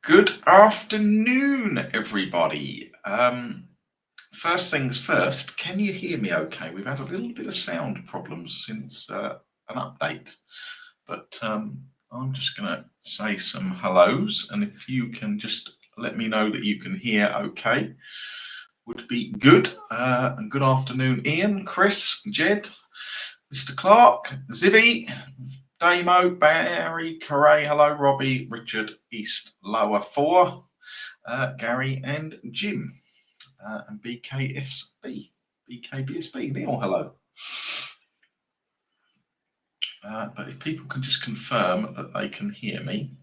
Good afternoon, everybody. First things first, can you hear me okay? We've had a little bit of sound problems since an update, but I'm just going to say some hellos, and if you can just let me know that you can hear okay, would be good. And good afternoon, Ian, Chris, Jed, Mr. Clark, Zibby, Damo, Barry, Corray, hello, Robbie, Richard, East, Lower 4, Gary and Jim, and BKBSB, Neil, hello. But if people can just confirm that they can hear me,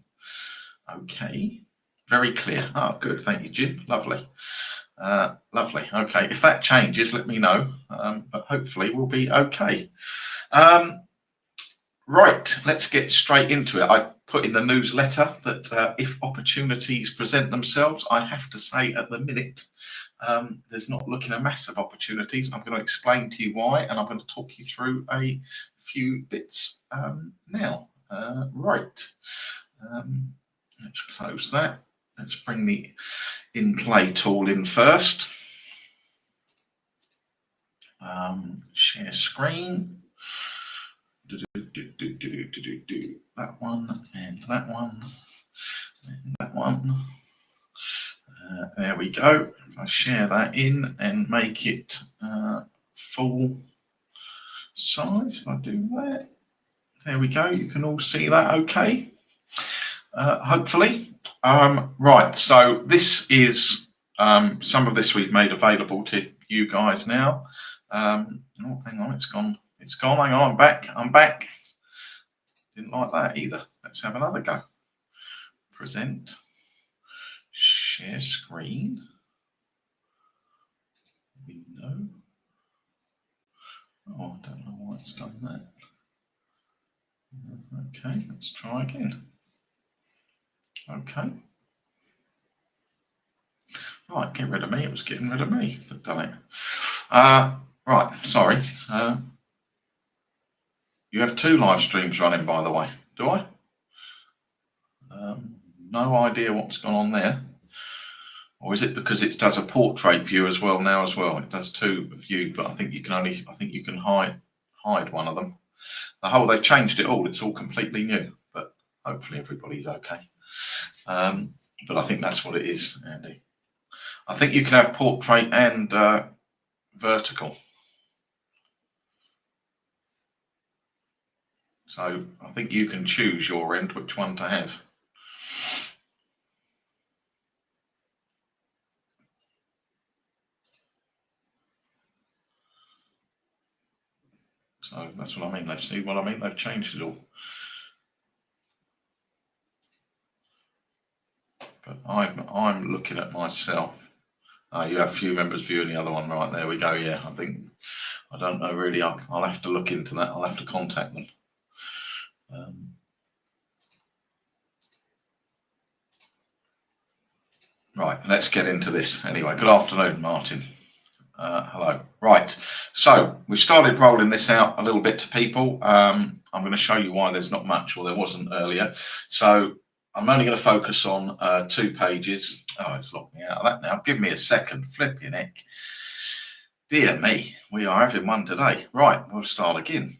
okay, very clear. Oh, good, thank you, Jim, lovely. Lovely, okay, if that changes, let me know, but hopefully we'll be okay. Right, let's get straight into it. I put in the newsletter that if opportunities present themselves, I have to say at the minute, there's not looking a massive opportunities. I'm going to explain to you why, and I'm going to talk you through a few bits now. Right, let's close that. Let's bring the in-play tool in first. Share screen. That one and that one and that one. There we go. If I share that in and make it full size, if I do that, there we go. You can all see that okay, hopefully. Right, so this is some of this we've made available to you guys now. Oh, hang on, it's gone. It's gone. Hang on, I'm back. Didn't like that either. Let's have another go. Present. Share screen. Window. Oh, I don't know why it's done that. Okay, let's try again. Okay. Right, get rid of me. It was getting rid of me that done it. Right, sorry. You have two live streams running, by the way. Do I? No idea what's gone on there. Or is it because it does a portrait view as well now as well? It does two view, but I think you can hide one of them. They've changed it all. It's all completely new, but hopefully everybody's okay. But I think that's what it is, Andy. I think you can have portrait and vertical. So I think you can choose your end which one to have. So that's what I mean. Let's see what I mean. They've changed it all. But I'm looking at myself. You have a few members viewing the other one, right? There we go. Yeah, I don't know really. I'll have to look into that. I'll have to contact them. Right, let's get into this. Anyway, good afternoon, Martin. Hello. Right, so we started rolling this out a little bit to people. I'm going to show you why there's not much, or there wasn't earlier. So I'm only going to focus on 2 pages. Oh, it's locked me out of that now. Give me a second. Flipping heck. Dear me, we are having one today. Right, we'll start again.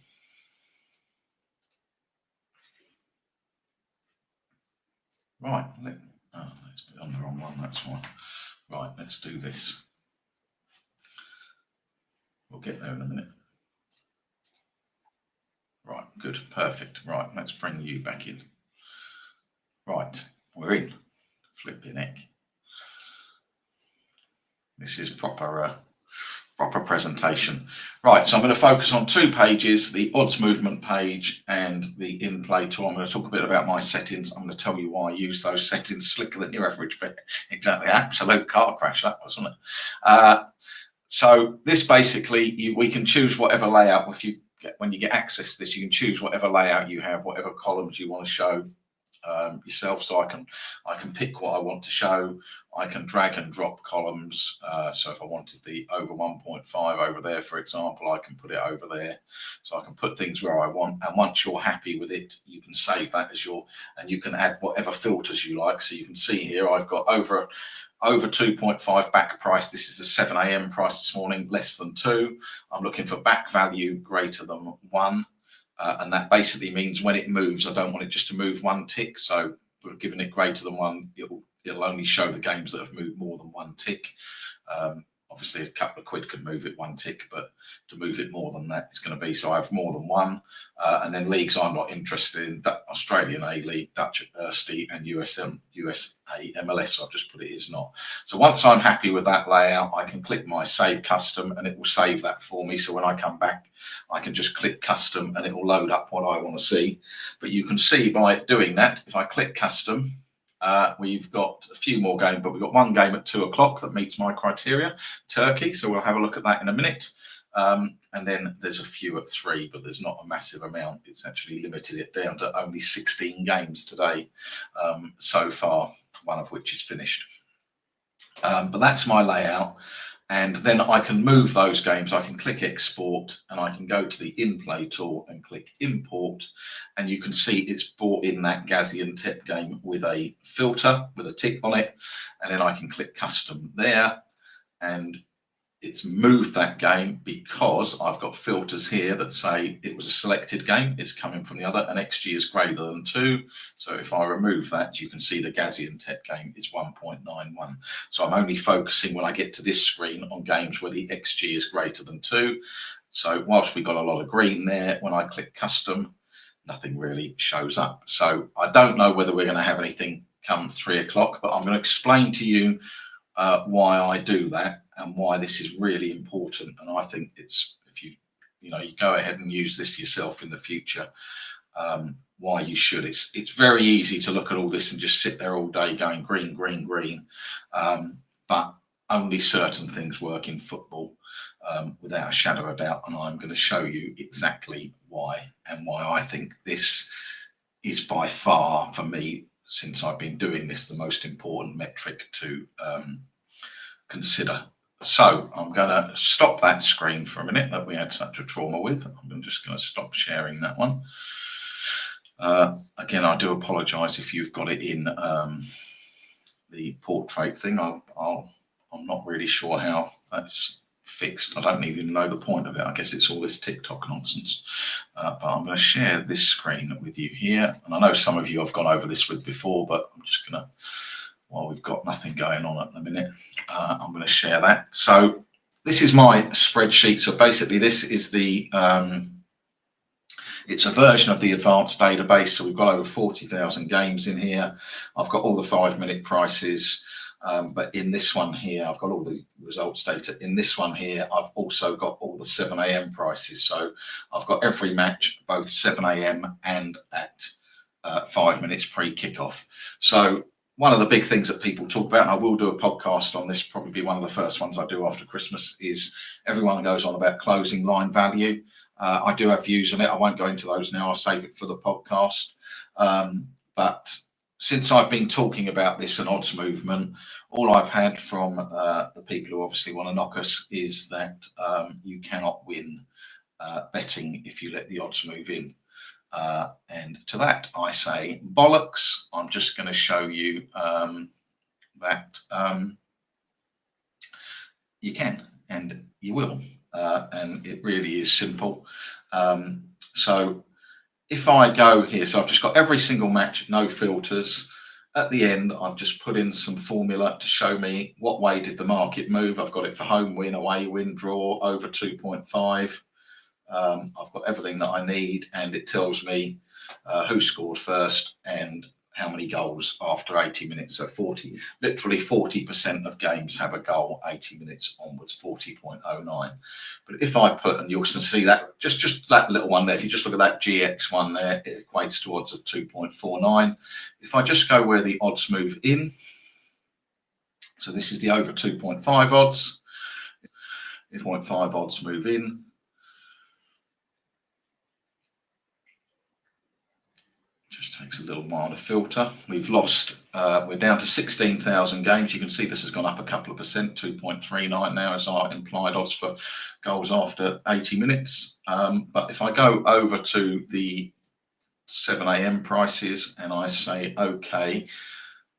Right, let's be on the wrong one, that's why. Right, let's do this. We'll get there in a minute. Right, good, perfect. Right, let's bring you back in. Right, we're in. Flipping heck. This is proper presentation. Right, so I'm going to focus on 2 pages, the odds movement page and the in-play tool. I'm going to talk a bit about my settings. I'm going to tell you why I use those settings slicker than your average bet. Exactly, absolute car crash that was, wasn't it? So this basically, we can choose whatever layout. When you get access to this, you can choose whatever layout you have, whatever columns you want to show, yourself, so I can pick what I want to show. I can drag and drop columns, so if I wanted the over 1.5 over there, for example, I can put it over there. So I can put things where I want, and once you're happy with it, you can save that as your, and you can add whatever filters you like. So you can see here I've got over 2.5 back price. This is the 7 a.m. price this morning, less than 2. I'm looking for back value greater than 1. And that basically means when it moves, I don't want it just to move 1 tick. So giving it greater than 1, it'll only show the games that have moved more than 1 tick. Obviously, a couple of quid could move it 1 tick, but to move it more than that, it's going to be, so I have more than 1. And then leagues I'm not interested in, Australian A-League, Dutch Erste, and USA MLS. So I've just put it is not. So once I'm happy with that layout, I can click my Save Custom, and it will save that for me. So when I come back, I can just click Custom, and it will load up what I want to see. But you can see by doing that, if I click Custom, we've got a few more games, but we've got one game at 2 o'clock that meets my criteria, Turkey. So we'll have a look at that in a minute. And then there's a few at 3, but there's not a massive amount. It's actually limited it down to only 16 games today so far, one of which is finished. But that's my layout. And then I can move those games. I can click export, and I can go to the in-play tool and click import. And you can see it's brought in that Gaziantep game with a filter, with a tick on it. And then I can click custom there, and it's moved that game because I've got filters here that say it was a selected game. It's coming from the other, and XG is greater than 2. So if I remove that, you can see the Gaziantep game is 1.91. So I'm only focusing when I get to this screen on games where the XG is greater than 2. So whilst we've got a lot of green there, when I click custom, nothing really shows up. So I don't know whether we're going to have anything come 3 o'clock, but I'm going to explain to you why I do that and why this is really important. And I think it's, if you go ahead and use this yourself in the future, why you should. It's very easy to look at all this and just sit there all day going green, green, green. But only certain things work in football without a shadow of a doubt. And I'm going to show you exactly why, and why I think this is by far, for me, since I've been doing this, the most important metric to consider. So I'm going to stop that screen for a minute that we had such a trauma with. I'm just going to stop sharing that one. Again, I do apologise if you've got it in the portrait thing. I'm not really sure how that's fixed. I don't even know the point of it. I guess it's all this TikTok nonsense. But I'm going to share this screen with you here. And I know some of you I've gone over this with before, but I'm just going to, while we've got nothing going on at the minute, I'm going to share that. So this is my spreadsheet. So basically this is the, it's a version of the advanced database. So we've got over 40,000 games in here. I've got all the 5-minute prices. But in this one here, I've got all the results data. In this one here, I've also got all the 7 a.m. prices. So I've got every match, both 7 a.m. and at 5 minutes pre-kickoff. So one of the big things that people talk about, and I will do a podcast on this, probably be one of the first ones I do after Christmas, is everyone goes on about closing line value. I do have views on it. I won't go into those now. I'll save it for the podcast. But since I've been talking about this and odds movement, all I've had from the people who obviously want to knock us is that you cannot win betting if you let the odds move in. And to that, I say bollocks. I'm just going to show you that you can, and you will. And it really is simple. So if I go here, so I've just got every single match, no filters. At the end, I've just put in some formula to show me what way did the market move. I've got it for home win, away win, draw, over 2.5. I've got everything that I need, and it tells me who scored first and how many goals after 80 minutes. So literally 40% of games have a goal 80 minutes onwards, 40.09. But if I put, and you'll see that, just that little one there, if you just look at that GX one there, it equates to odds of 2.49. If I just go where the odds move in, so this is the over 2.5 odds, 2.5 odds move in, just Takes a little while to filter. We've lost, we're down to 16,000 games. You can see this has gone up a couple of percent. 2.39 now is our implied odds for goals after 80 minutes. But if I go over to the 7 a.m. prices and I say, okay,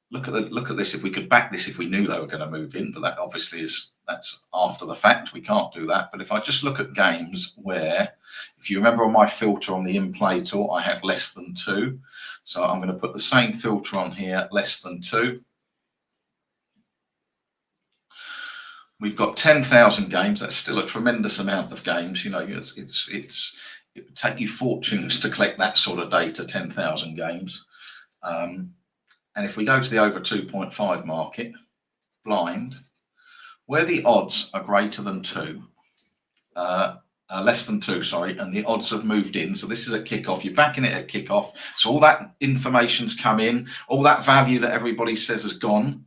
look at this. If we could back this, if we knew they were going to move in, but that obviously that's after the fact. We can't do that. But if I just look at games where, if you remember on my filter on the in-play tool, I had less than 2. So I'm going to put the same filter on here, less than 2. We've got 10,000 games. That's still a tremendous amount of games. You know, it would take you fortunes to collect that sort of data, 10,000 games. And if we go to the over 2.5 market, blind, where the odds are greater than 2, less than 2, sorry, and the odds have moved in. So this is at kickoff. You're backing it at kickoff. So all that information's come in, all that value that everybody says has gone,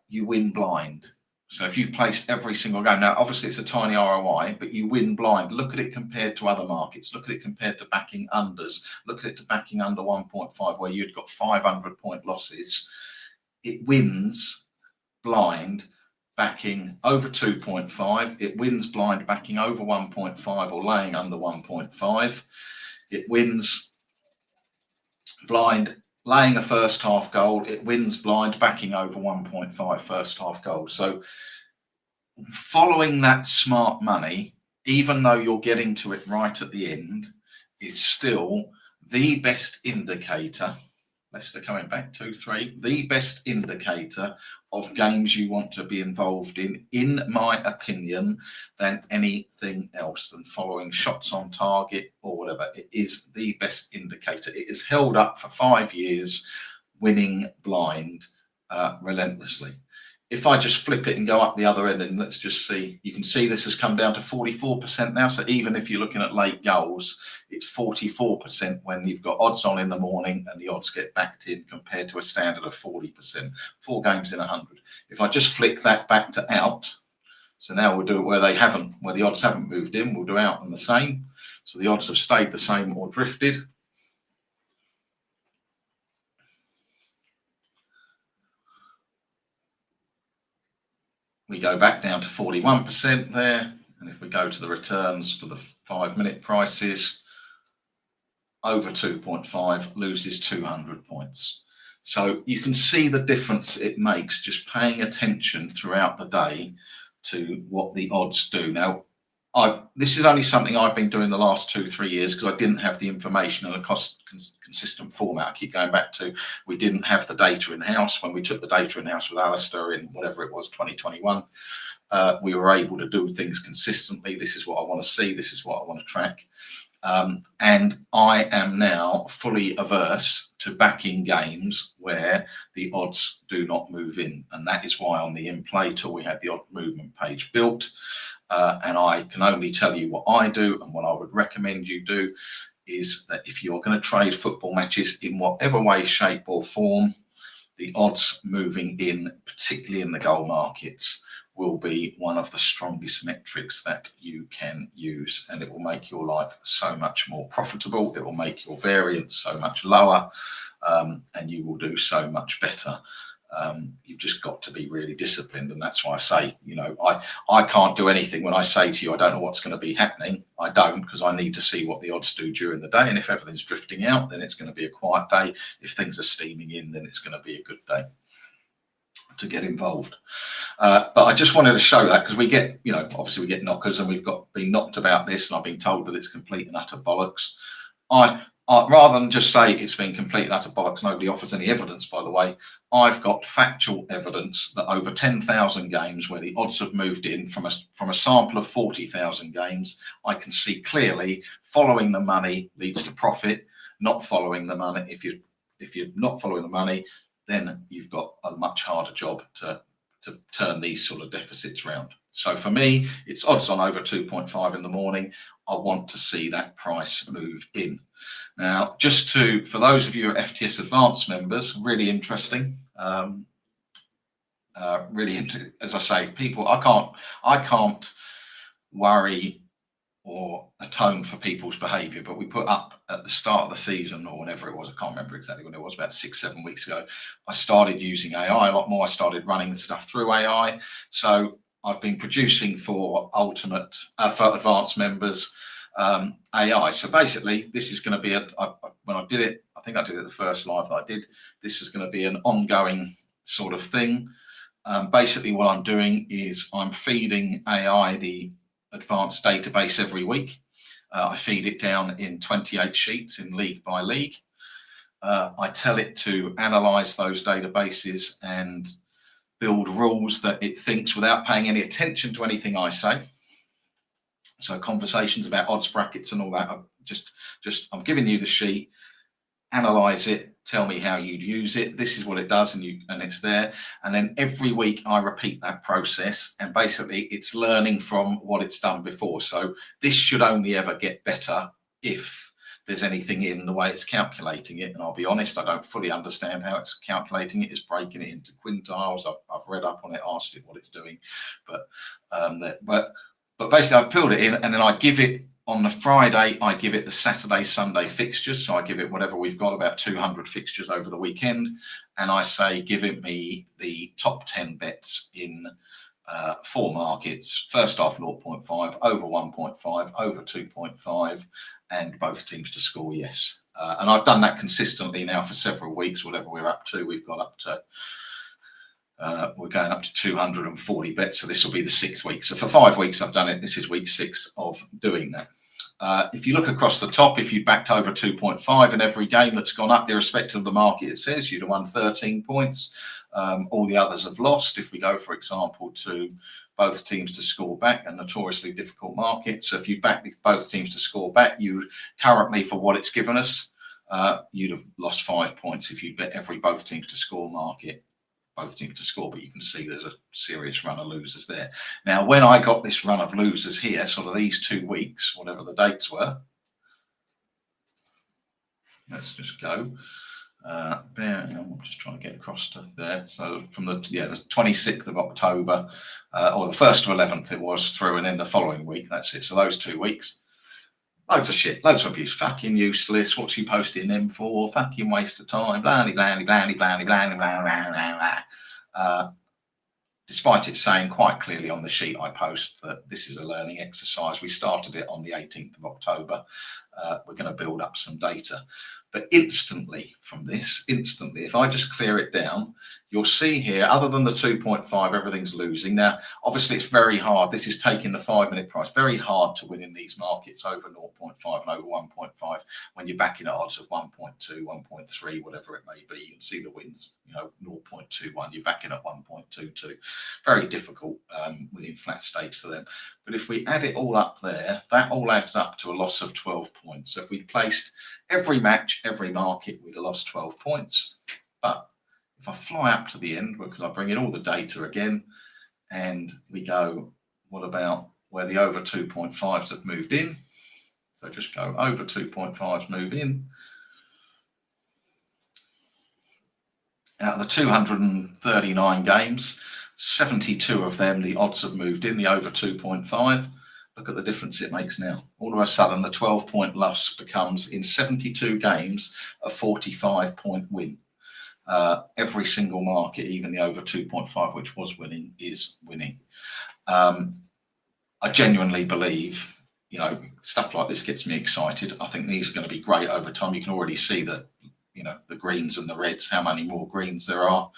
you win blind. So if you've placed every single game, now obviously it's a tiny ROI, but you win blind. Look at it compared to other markets. Look at it compared to backing unders. Look at it to backing under 1.5, where you'd got 500-point losses. It wins blind backing over 2.5. It wins blind backing over 1.5 or laying under 1.5. It wins blind laying a first half goal. It wins blind backing over 1.5 first half goal. So following that smart money, even though you're getting to it right at the end, is still the best indicator. Leicester coming back 2-3, the best indicator of games you want to be involved in my opinion, than anything else, than following shots on target or whatever. It is the best indicator. It is held up for 5 years, winning blind relentlessly. If I just flip it and go up the other end, and let's just see, you can see this has come down to 44% now. So even if you're looking at late goals, it's 44% when you've got odds on in the morning and the odds get backed in, compared to a standard of 40%, 4 games in 100. If I just flick that back to out, so now we'll do it where the odds haven't moved in, we'll do out and the same. So the odds have stayed the same or drifted. We go back down to 41% there. And if we go to the returns for the 5-minute prices, over 2.5 loses 200 points. So you can see the difference it makes just paying attention throughout the day to what the odds do. Now, this is only something I've been doing the last 2-3 years, because I didn't have the information in a consistent format. I keep going back to, we didn't have the data in-house. When we took the data in-house with Alistair in whatever it was, 2021, we were able to do things consistently. This is what I want to see. This is what I want to track. And I am now fully averse to backing games where the odds do not move in. And that is why on the in-play tool, we had the odd movement page built. And I can only tell you what I do, and what I would recommend you do is that if you're going to trade football matches in whatever way, shape or form, the odds moving in, particularly in the goal markets, will be one of the strongest metrics that you can use, and it will make your life so much more profitable. It will make your variance so much lower, and you will do so much better. You've just got to be really disciplined, and that's why I say, you know, I can't do anything when I say to you I don't know what's going to be happening. I don't, because I need to see what the odds do during the day, and if everything's drifting out, then it's going to be a quiet day. If things are steaming in, then it's going to be a good day to get involved. But I just wanted to show that, because we get, you know, obviously we get knockers, and we've been knocked about this, and I've been told that it's complete and utter bollocks. Rather than just say it's been complete and utter bollocks, nobody offers any evidence, by the way. I've got factual evidence that over 10,000 games where the odds have moved in from a sample of 40,000 games, I can see clearly following the money leads to profit. Not following the money, if you're not following the money, then you've got a much harder job to turn these sort of deficits around. So for me, it's odds on over 2.5 in the morning. I want to see that price move in. Now, for those of you who are FTS Advanced members, really interesting. As I say, people, I can't worry or atone for people's behaviour, but we put up at the start of the season, or whenever it was, I can't remember exactly when it was, about 6-7 weeks ago, I started using AI a lot more. I started running stuff through AI. So I've been producing for for advanced members AI. So basically, this is going to be when I did it, I think I did it the first live that I did. This is going to be an ongoing sort of thing. Basically, what I'm doing is I'm feeding AI the advanced database every week. I feed it down in 28 sheets in league by league. I tell it to analyze those databases and build rules that it thinks without paying any attention to anything I say. So conversations about odds brackets and all that, I'm giving you the sheet, analyze it, tell me how you'd use it. This is what it does, and it's there. And then every week I repeat that process, and basically it's learning from what it's done before. So this should only ever get better if there's anything in the way it's calculating it. And I'll be honest, I don't fully understand how it's calculating it. It's breaking it into quintiles. I've read up on it, asked it what it's doing, but basically I filled it in, and then I give it on the Friday, I give it the Saturday, Sunday fixtures. So I give it whatever we've got, about 200 fixtures over the weekend. And I say, give it me the top 10 bets in 4 markets. First half 0.5, over 1.5, over 2.5, and both teams to score yes. And I've done that consistently now for several weeks, whatever we're up to. We've got up to we're going up to 240 bets, so this will be the 6th week. So for 5 weeks I've done it. This is week 6 of doing that. If you look across the top, if you backed over 2.5 in every game that's gone up, irrespective of the market, it says you'd have won 13 points. All the others have lost. If we go, for example, to both teams to score back, a notoriously difficult market. So if you back both teams to score back, you currently, for what it's given us, you'd have lost 5 points if you bet both teams to score market. Both teams to score, but you can see there's a serious run of losers there. Now, when I got this run of losers here, sort of these 2 weeks, whatever the dates were, let's just go. I'm just trying to get across to there. So from the 26th of October, or the 1st to 11th it was through, and then the following week, that's it. So those 2 weeks, loads of shit, loads of abuse, fucking useless. What's he posting them for? Fucking waste of time. Blandy, blandy, blandy, blandy, blandy, blandy, blandy. Despite it saying quite clearly on the sheet I post that this is a learning exercise. We started it on the 18th of October. We're going to build up some data. But instantly from this, if I just clear it down, you'll see here, other than the 2.5, everything's losing. Now, obviously, it's very hard. This is taking the 5-minute price. Very hard to win in these markets over 0.5 and over 1.5 when you're backing at odds of 1.2, 1.3, whatever it may be. You can see the wins, 0.21. You're backing at 1.22. Very difficult winning flat stakes to them. But if we add it all up there, that all adds up to a loss of 12 points. So if we placed every match, every market, we'd have lost 12 points. But if I fly up to the end, because I bring in all the data again, and we go, what about where the over 2.5s have moved in? So just go over 2.5s move in. Out of the 239 games, 72 of them, the odds have moved in, the over 2.5. Look at the difference it makes now. All of a sudden, the 12-point loss becomes, in 72 games, a 45-point win. Every single market, even the over 2.5, which was winning, is winning. I genuinely believe, stuff like this gets me excited. I think these are going to be great over time. You can already see that, the greens and the reds, how many more greens there are.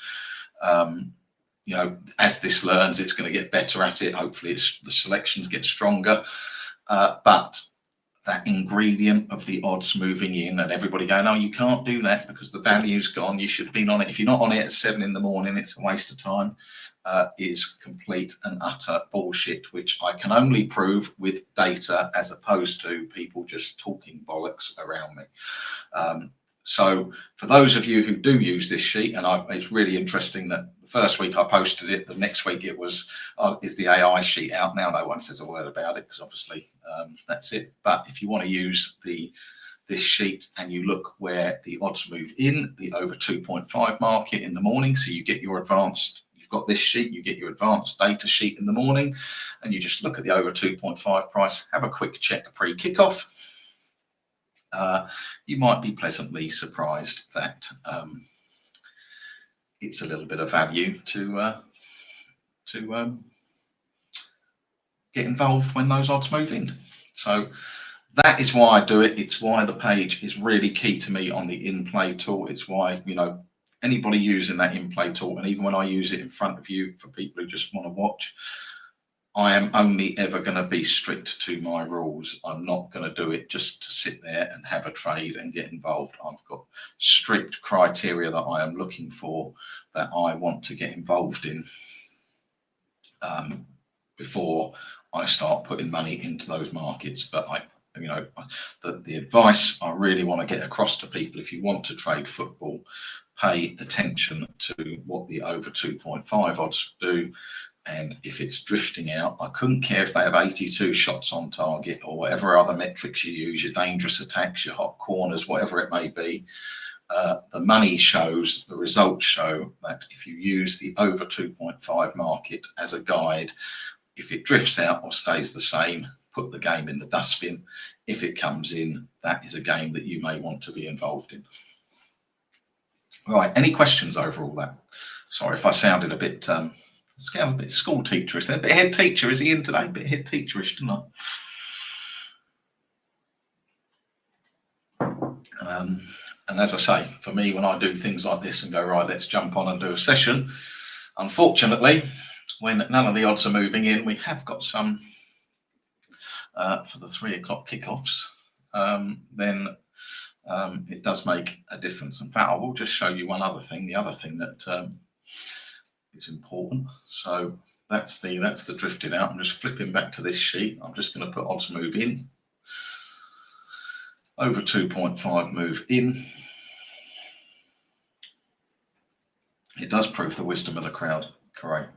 As this learns, it's going to get better at it. Hopefully the selections get stronger. But that ingredient of the odds moving in and everybody going, no, you can't do that because the value's gone. You should have been on it. If you're not on it at 7 in the morning, it's a waste of time, is complete and utter bullshit, which I can only prove with data as opposed to people just talking bollocks around me. So for those of you who do use this sheet, and it's really interesting that the first week I posted it, the next week it was, is the AI sheet out now? No one says a word about it because obviously that's it. But if you want to use this sheet and you look where the odds move in, the over 2.5 market in the morning, so you get your advanced, got this sheet, you get your advanced data sheet in the morning, and you just look at the over 2.5 price, have a quick check pre-kickoff. You might be pleasantly surprised that it's a little bit of value to get involved when those odds move in. So that is why I do it. It's why the page is really key to me on the in-play tool. It's why, you know, anybody using that in-play tool, and even when I use it in front of you for people who just want to watch, I am only ever going to be strict to my rules. I'm not going to do it just to sit there and have a trade and get involved. I've got strict criteria that I am looking for, that I want to get involved in before I start putting money into those markets. But the advice I really want to get across to people, if you want to trade football, pay attention to what the over 2.5 odds do. And if it's drifting out, I couldn't care if they have 82 shots on target or whatever other metrics you use, your dangerous attacks, your hot corners, whatever it may be. The money shows, the results show that if you use the over 2.5 market as a guide, if it drifts out or stays the same, put the game in the dustbin. If it comes in, that is a game that you may want to be involved in. Right, any questions over all that? Sorry if I sounded a bit school teacherish. A bit head teacher, is he in today? A bit head teacherish, didn't I? And as I say, for me, when I do things like this and go, right, let's jump on and do a session, unfortunately, when none of the odds are moving in, we have got some for the 3 o'clock kickoffs, then it does make a difference. In fact, I will just show you one other thing. The other thing that is important. So that's the drifted out. I'm just flipping back to this sheet. I'm just going to put odds move in. Over 2.5 move in. It does prove the wisdom of the crowd. Correct.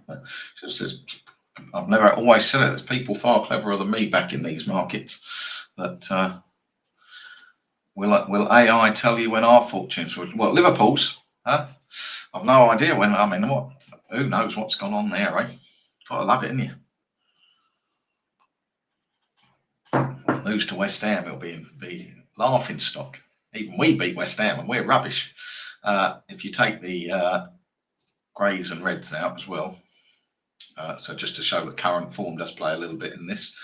I've never always said it. There's people far cleverer than me back in these markets. That will AI tell you when our fortunes will? Well, Liverpool's, huh? I've no idea when. I mean, what? Who knows what's gone on there, eh? Gotta love it, innit you? Lose to West Ham, it'll be laughing stock. Even we beat West Ham and we're rubbish. If you take the greys and reds out as well, so just to show that current form does play a little bit in this,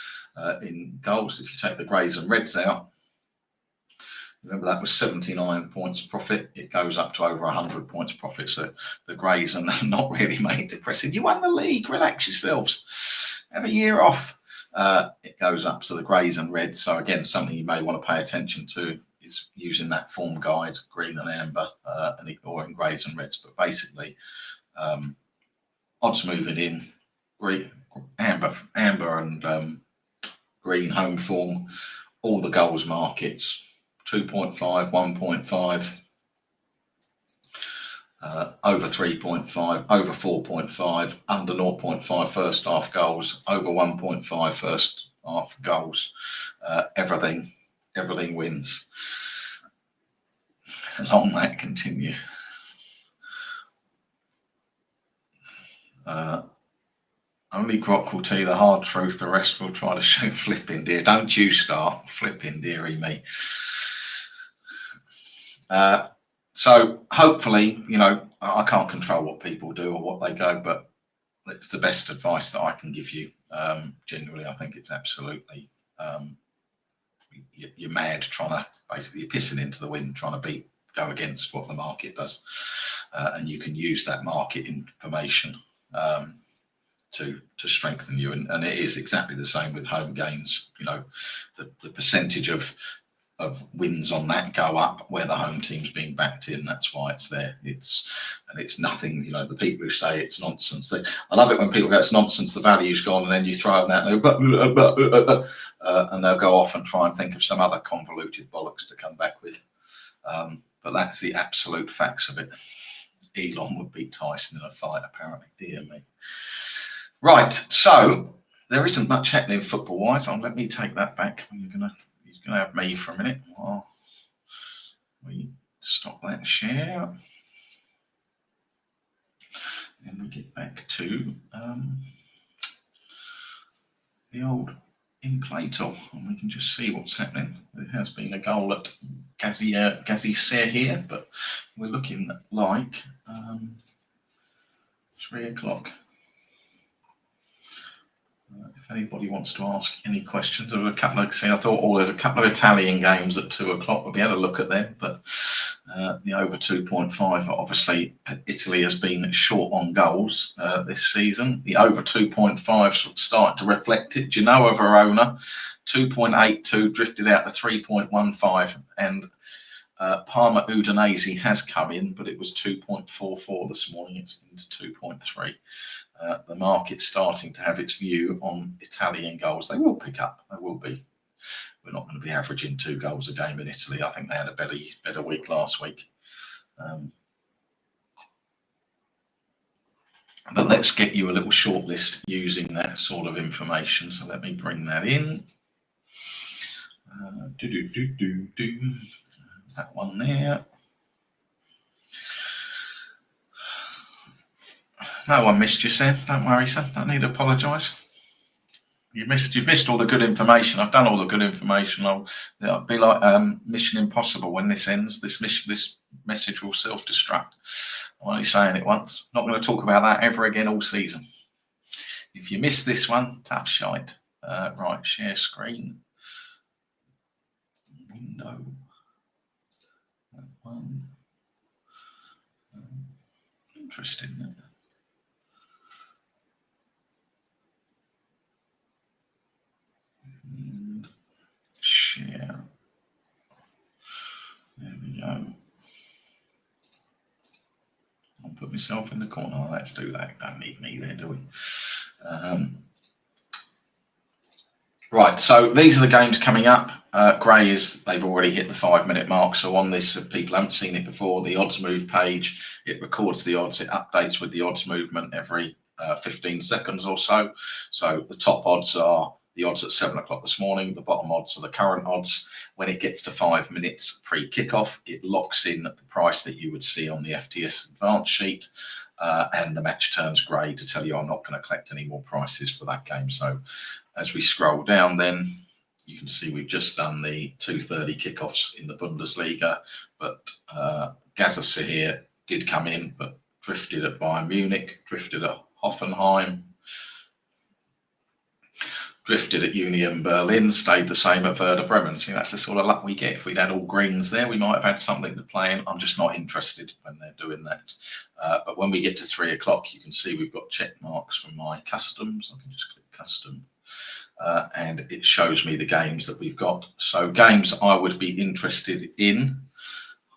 in goals. If you take the greys and reds out, remember that was 79 points profit. It goes up to over 100 points profit. So the greys are not really made depressing. You won the league. Relax yourselves. Have a year off. It goes up to the greys and reds. So again, something you may want to pay attention to is using that form guide, green and amber, and ignoring greys and reds. But basically, odds moving in, green, amber and green home form, all the goals markets, 2.5, 1.5, over 3.5, over 4.5, under 0.5 first half goals, over 1.5 first half goals. Everything wins. Long may it continue. Only Grok will tell you the hard truth. The rest will try to show flipping dear. Don't you start flipping dearie me. So hopefully, you know, I can't control what people do or what they go, but it's the best advice that I can give you. Genuinely, I think it's absolutely, you're mad trying to, basically you're pissing into the wind, trying to go against what the market does. And you can use that market information to strengthen you, and it is exactly the same with home gains. You know, the percentage of wins on that go up where the home team's being backed in. That's why it's there. It's nothing. You know, the people who say it's nonsense. I love it when people go, it's nonsense, the value's gone, and then you throw them out and they'll go off and try and think of some other convoluted bollocks to come back with. But that's the absolute facts of it. Elon would beat Tyson in a fight, apparently. Dear me. Right, so there isn't much happening football-wise. Let me take that back. He's gonna have me for a minute while we stop that share. And we get back to the old in play tool, and we can just see what's happening. There has been a goal at Gazisser here, but we're looking like 3 o'clock. If anybody wants to ask any questions, there were a couple of, I thought, there's a couple of Italian games at 2 o'clock. We'll be able to look at them, but the over 2.5, obviously, Italy has been short on goals this season. The over 2.5 starting to reflect it. Genoa Verona, 2.82, drifted out to 3.15, and Parma Udinese has come in, but it was 2.44 this morning. It's into 2.3. The market's starting to have its view on Italian goals. They will pick up. They will be. We're not going to be averaging 2 goals a game in Italy. I think they had a better week last week. But let's get you a little short list using that sort of information. So let me bring that in. That one there. No one missed you, Sam. Don't worry, son. Don't need to apologise. You've missed all the good information. I've done all the good information. It'll be like Mission Impossible when this ends. This message will self-destruct. I'm only saying it once. Not going to talk about that ever again all season. If you missed this one, tough shite. Right, share screen. Window. That one. Interesting, isn't it? And share. There we go. I'll put myself in the corner. Let's do that. Don't need me there, do we? Right, so these are the games coming up. Grey is, they've already hit the 5-minute mark. So on this, if people haven't seen it before, the odds move page, it records the odds, it updates with the odds movement every 15 seconds or so. So the top odds are the odds at 7 o'clock this morning. The bottom odds are the current odds. When it gets to 5 minutes pre-kickoff, it locks in the price that you would see on the FTS advance sheet. And the match turns grey to tell you I'm not going to collect any more prices for that game. So as we scroll down, then you can see we've just done the 2:30 kickoffs in the Bundesliga, but Gazisser here did come in, but drifted at Bayern Munich, drifted at Hoffenheim, drifted at Union Berlin, stayed the same at Werder Bremen. See, that's the sort of luck we get. If we'd had all greens there, we might have had something to play in. I'm just not interested when they're doing that. But when we get to 3 o'clock, you can see we've got check marks from my customs. I can just click custom. And it shows me the games that we've got. So games I would be interested in.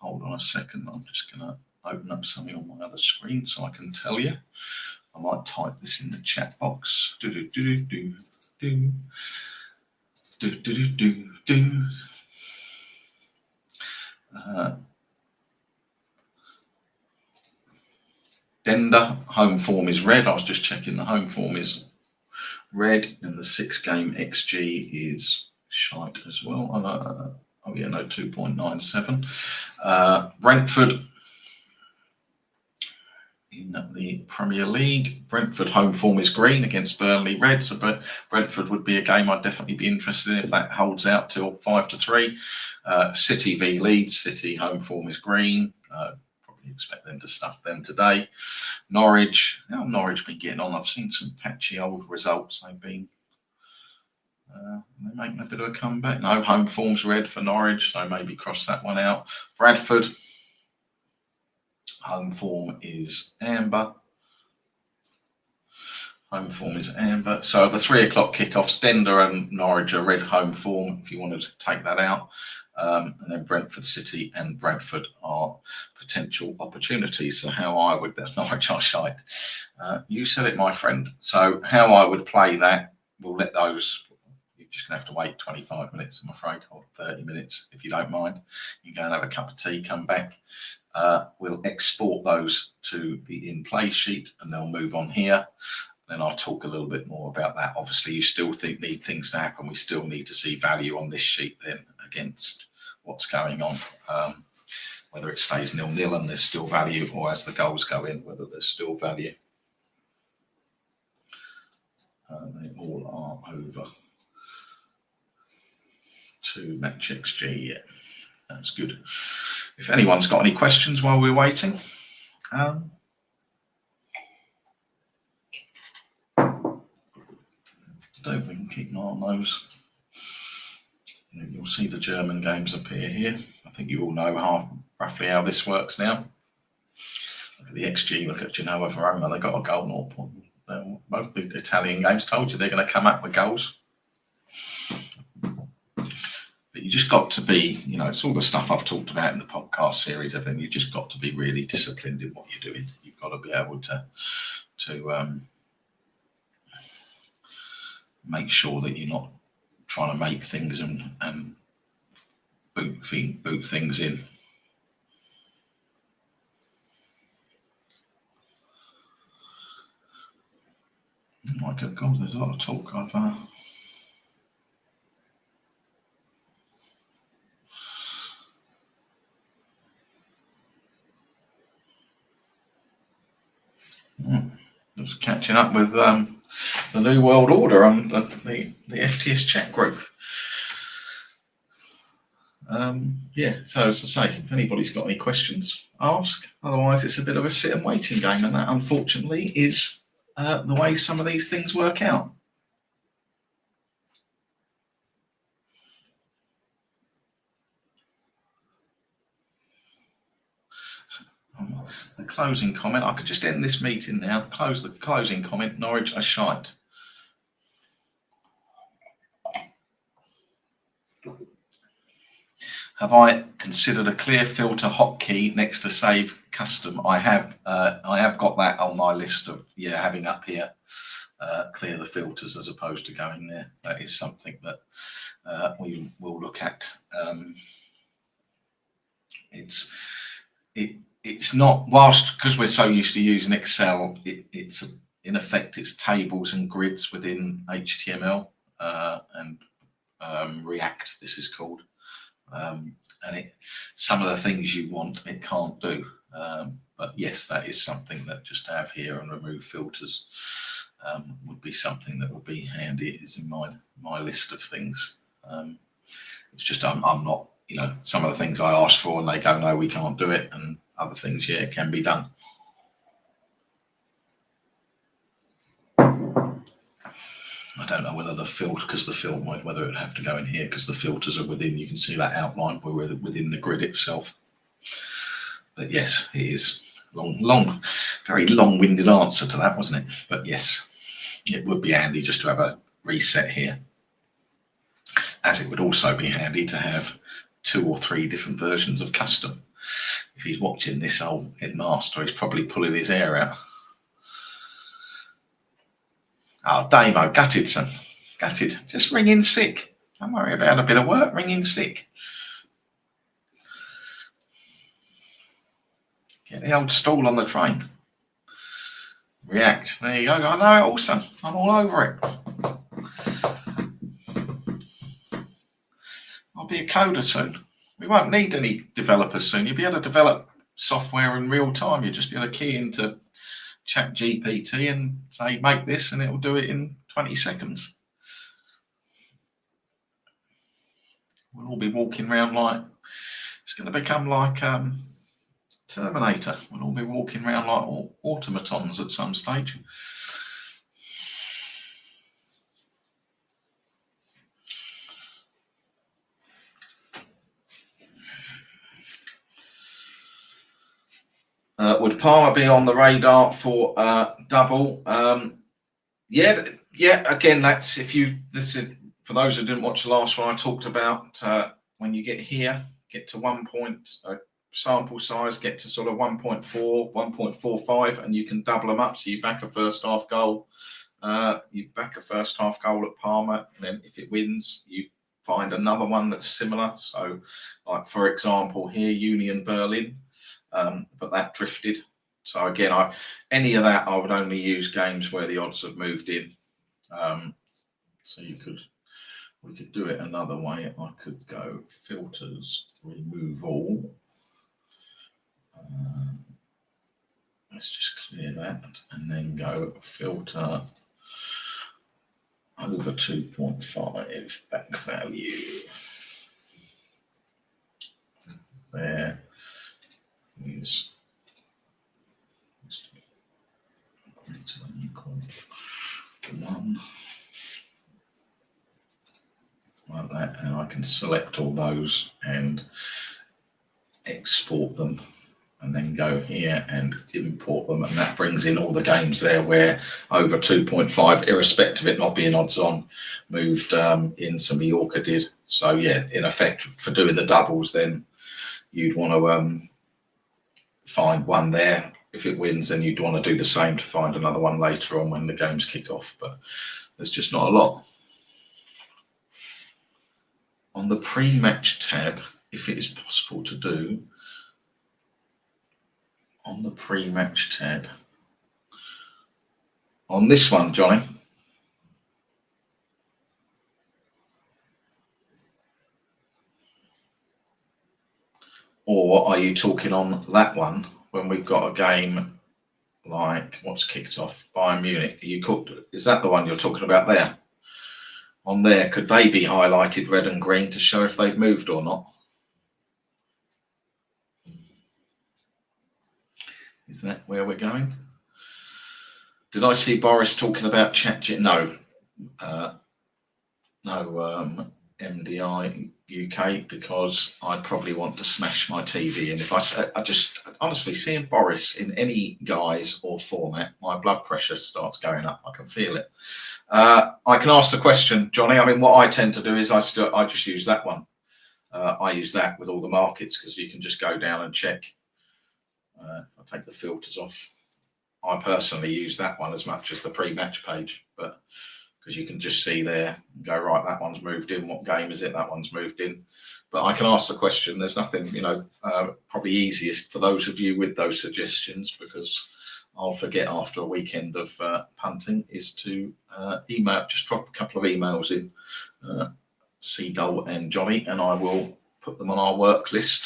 Hold on a second. I'm just going to open up something on my other screen so I can tell you. I might type this in the chat box. Dender, home form is red. I was just checking the home form is red, and the 6-game XG is shite as well. 2.97. Brentford in the Premier League. Brentford home form is green against Burnley red, so Brentford would be a game I'd definitely be interested in if that holds out till 5-3. City v Leeds. City home form is green. Probably expect them to stuff them today. Norwich. How Norwich been getting on? I've seen some patchy old results. They've been they're making a bit of a comeback. No, home form's red for Norwich, so maybe cross that one out. Bradford. Home form is amber. Home form is amber. So the 3 o'clock kickoffs, Dender and Norwich are red home form if you wanted to take that out. And then Brentford City and Bradford are potential opportunities. So how I would, Norwich are shite. You said it, my friend. So how I would play that, we'll let those, you're just going to have to wait 25 minutes, I'm afraid, or 30 minutes if you don't mind. You go and have a cup of tea, come back. We'll export those to the in-play sheet and they'll move on here. Then I'll talk a little bit more about that. Obviously, you still need things to happen. We still need to see value on this sheet then against what's going on. Whether it stays 0-0 and there's still value, or as the goals go in, whether there's still value. all are over to MatchXG. Yeah, that's good. If anyone's got any questions while we're waiting, we can keep an eye on those. You'll see the German games appear here. I think you all know roughly how this works now. Look at the XG, look at Genoa Verona, they got a goal 0. Both the Italian games told you they're going to come up with goals. But you just got to be, it's all the stuff I've talked about in the podcast series, everything. You've just got to be really disciplined in what you're doing. You've got to be able to make sure that you're not trying to make things and boot things in. Oh my God, there's a lot of talk. Just catching up with the New World Order on the FTS chat group. So as I say, if anybody's got any questions, ask. Otherwise, it's a bit of a sit and waiting game, and that, unfortunately, is the way some of these things work out. The closing comment, I could just end this meeting now. Close the closing comment. Norwich are shite. Have I considered a clear filter hotkey next to save custom? I have got that on my list of having up here clear the filters as opposed to going there. That is something that we will look at. It's not, whilst because we're so used to using Excel, it's in effect it's tables and grids within HTML and React. This is called. And some of the things you want it can't do, but yes, that is something that just to have here and remove filters would be something that would be handy. It is in my list of things. It's just I'm not, some of the things I asked for and they go, no, we can't do it, and other things, it can be done. I don't know whether the filter, because the filter, whether it would have to go in here because the filters are within. You can see that outline within the grid itself. But yes, it is very long-winded answer to that, wasn't it? But yes, it would be handy just to have a reset here, as it would also be handy to have 2 or 3 different versions of custom. If he's watching this old headmaster, he's probably pulling his hair out. Oh, Damo, gutted, son. Gutted. Just ring in sick. Don't worry about a bit of work. Ring in sick. Get the old stall on the train. React. There you go. I know it all, son. I'm all over it. I'll be a coder soon. We won't need any developers soon. You'll be able to develop software in real time. You'll just be able to key into ChatGPT and say, make this, and it will do it in 20 seconds. We'll all be walking around like, it's going to become like Terminator. We'll all be walking around like automatons at some stage. Would Parma be on the radar for double? Yeah. Again, that's this is for those who didn't watch the last one. I talked about when you get here, get to 1 point sample size, get to sort of 1.4, 1.45, and you can double them up. So you back a first half goal. You back a first half goal at Parma, and then if it wins, you find another one that's similar. So, like for example, here Union Berlin. But that drifted. So again, any of that I would only use games where the odds have moved in. So we could do it another way. I could go filters, remove all. Let's just clear that and then go filter over 2.5 back value. There is one like that, and I can select all those and export them, and then go here and import them, and that brings in all the games there where over 2.5, irrespective of it not being odds on, moved in. Some Mallorca did. So yeah, in effect, for doing the doubles, then you'd want to find one there. If it wins, then you'd want to do the same to find another one later on when the games kick off. But there's just not a lot. On the pre-match tab, if it is possible to do, on the pre-match tab, on this one, Johnny, or are you talking on that one when we've got a game like what's kicked off, Bayern Munich? Is that the one you're talking about there? On there, could they be highlighted red and green to show if they've moved or not? Is that where we're going? Did I see Boris talking about ChatGPT? No. No, MDI UK, because I'd probably want to smash my TV. And if I just honestly, seeing Boris in any guise or format, my blood pressure starts going up. I can feel it. I can ask the question, Johnny. I mean, what I tend to do is I just use that one. I use that with all the markets because you can just go down and check. I take the filters off. I personally use that one as much as the pre-match page, but because you can just see there, go right, that one's moved in. What game is it? That one's moved in. But I can ask the question. There's nothing, probably easiest for those of you with those suggestions, because I'll forget after a weekend of punting, is to email, just drop a couple of emails in, Seagull and Johnny, and I will put them on our work list,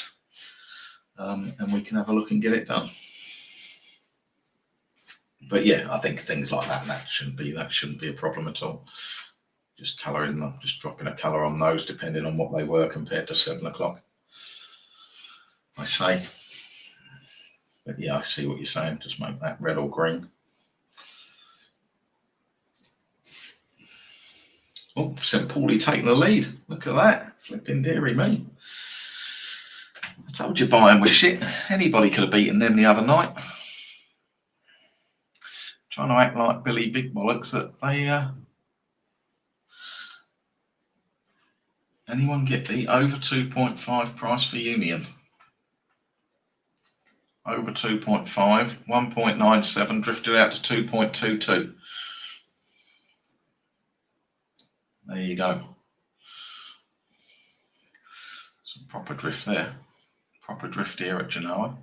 and we can have a look and get it done. But yeah, I think things like that shouldn't be a problem at all. Just colouring them, just dropping a colour on those, depending on what they were compared to 7 o'clock. I say. But yeah, I see what you're saying. Just make that red or green. Oh, St. Pauli taking the lead. Look at that. Flipping dearie me. I told you Bayern was shit. Anybody could have beaten them the other night. Trying to act like Billy Big Bollocks that they... anyone get the over 2.5 price for Union? Over 2.5, 1.97 drifted out to 2.22. There you go. Some proper drift there. Proper drift here at Genoa.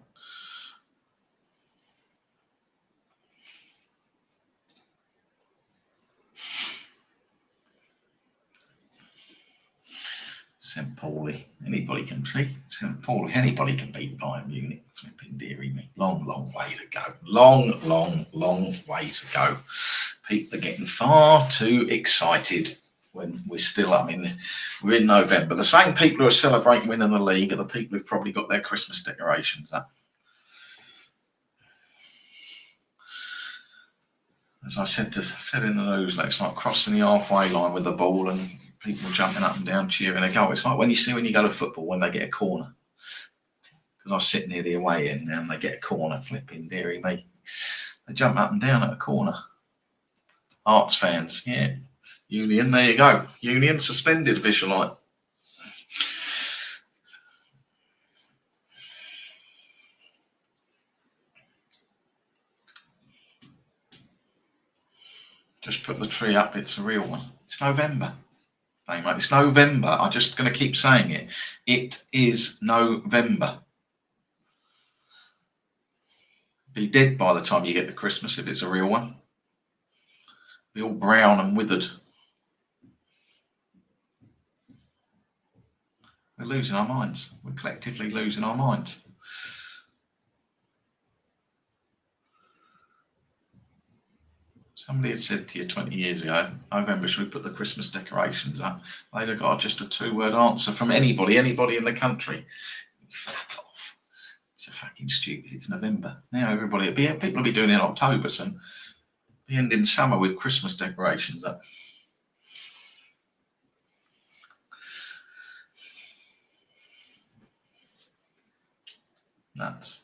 St. Pauli, anybody can see. St. Pauli, anybody can beat Bayern Munich. Flipping dearie me. Long way to go. Long way to go. People are getting far too excited when we're still, we're in November. The same people who are celebrating winning the league are the people who've probably got their Christmas decorations up. As I said in the news, it's like crossing the halfway line with the ball and people jumping up and down cheering a goal. It's like when you go to football when they get a corner. Because I sit near the away end and they get a corner, flipping dearie me. They jump up and down at a corner. Arts fans, yeah. Union, there you go. Union suspended, Visualite. Just put the tree up, it's a real one. It's November. It's November. I'm just going to keep saying it. It is November. Be dead by the time you get to Christmas if it's a real one. Be all brown and withered. We're losing our minds. We're collectively losing our minds. Somebody had said to you 20 years ago, I remember, should we put the Christmas decorations up? They'd have got just a 2-word answer from anybody in the country. Fuck off. It's a fucking stupid. It's November. Now everybody, people will be doing it in October, so be ending summer with Christmas decorations up. Nuts.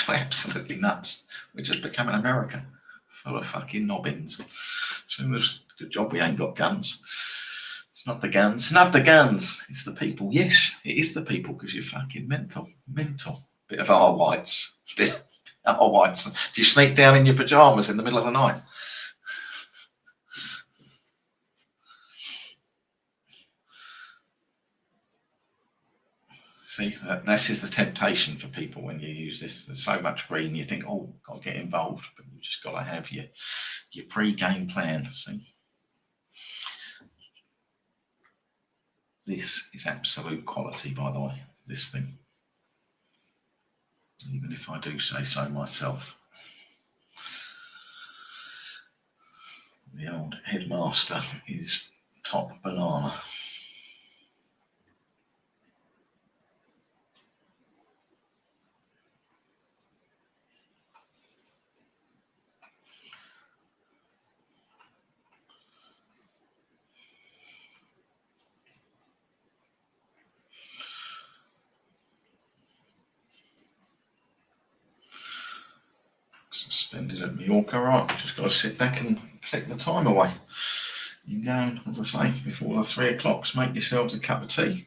We're absolutely nuts. We're just becoming America, full of fucking nobbins. So good job we ain't got guns. It's not the guns. Not the guns. It's the people. Yes, it is the people, because you're fucking mental. Mental. Bit of our whites. Bit of our whites. Do you sneak down in your pyjamas in the middle of the night? See, this is the temptation for people when you use this. There's so much green, you think, oh, got to get involved, but you've just got to have your pre-game plan. See, this is absolute quality, by the way. This thing, even if I do say so myself. The old Headmaster is top banana. Suspended at Mallorca, right? Just got to sit back and click the time away. You go and, as I say, before the 3 o'clocks, make yourselves a cup of tea.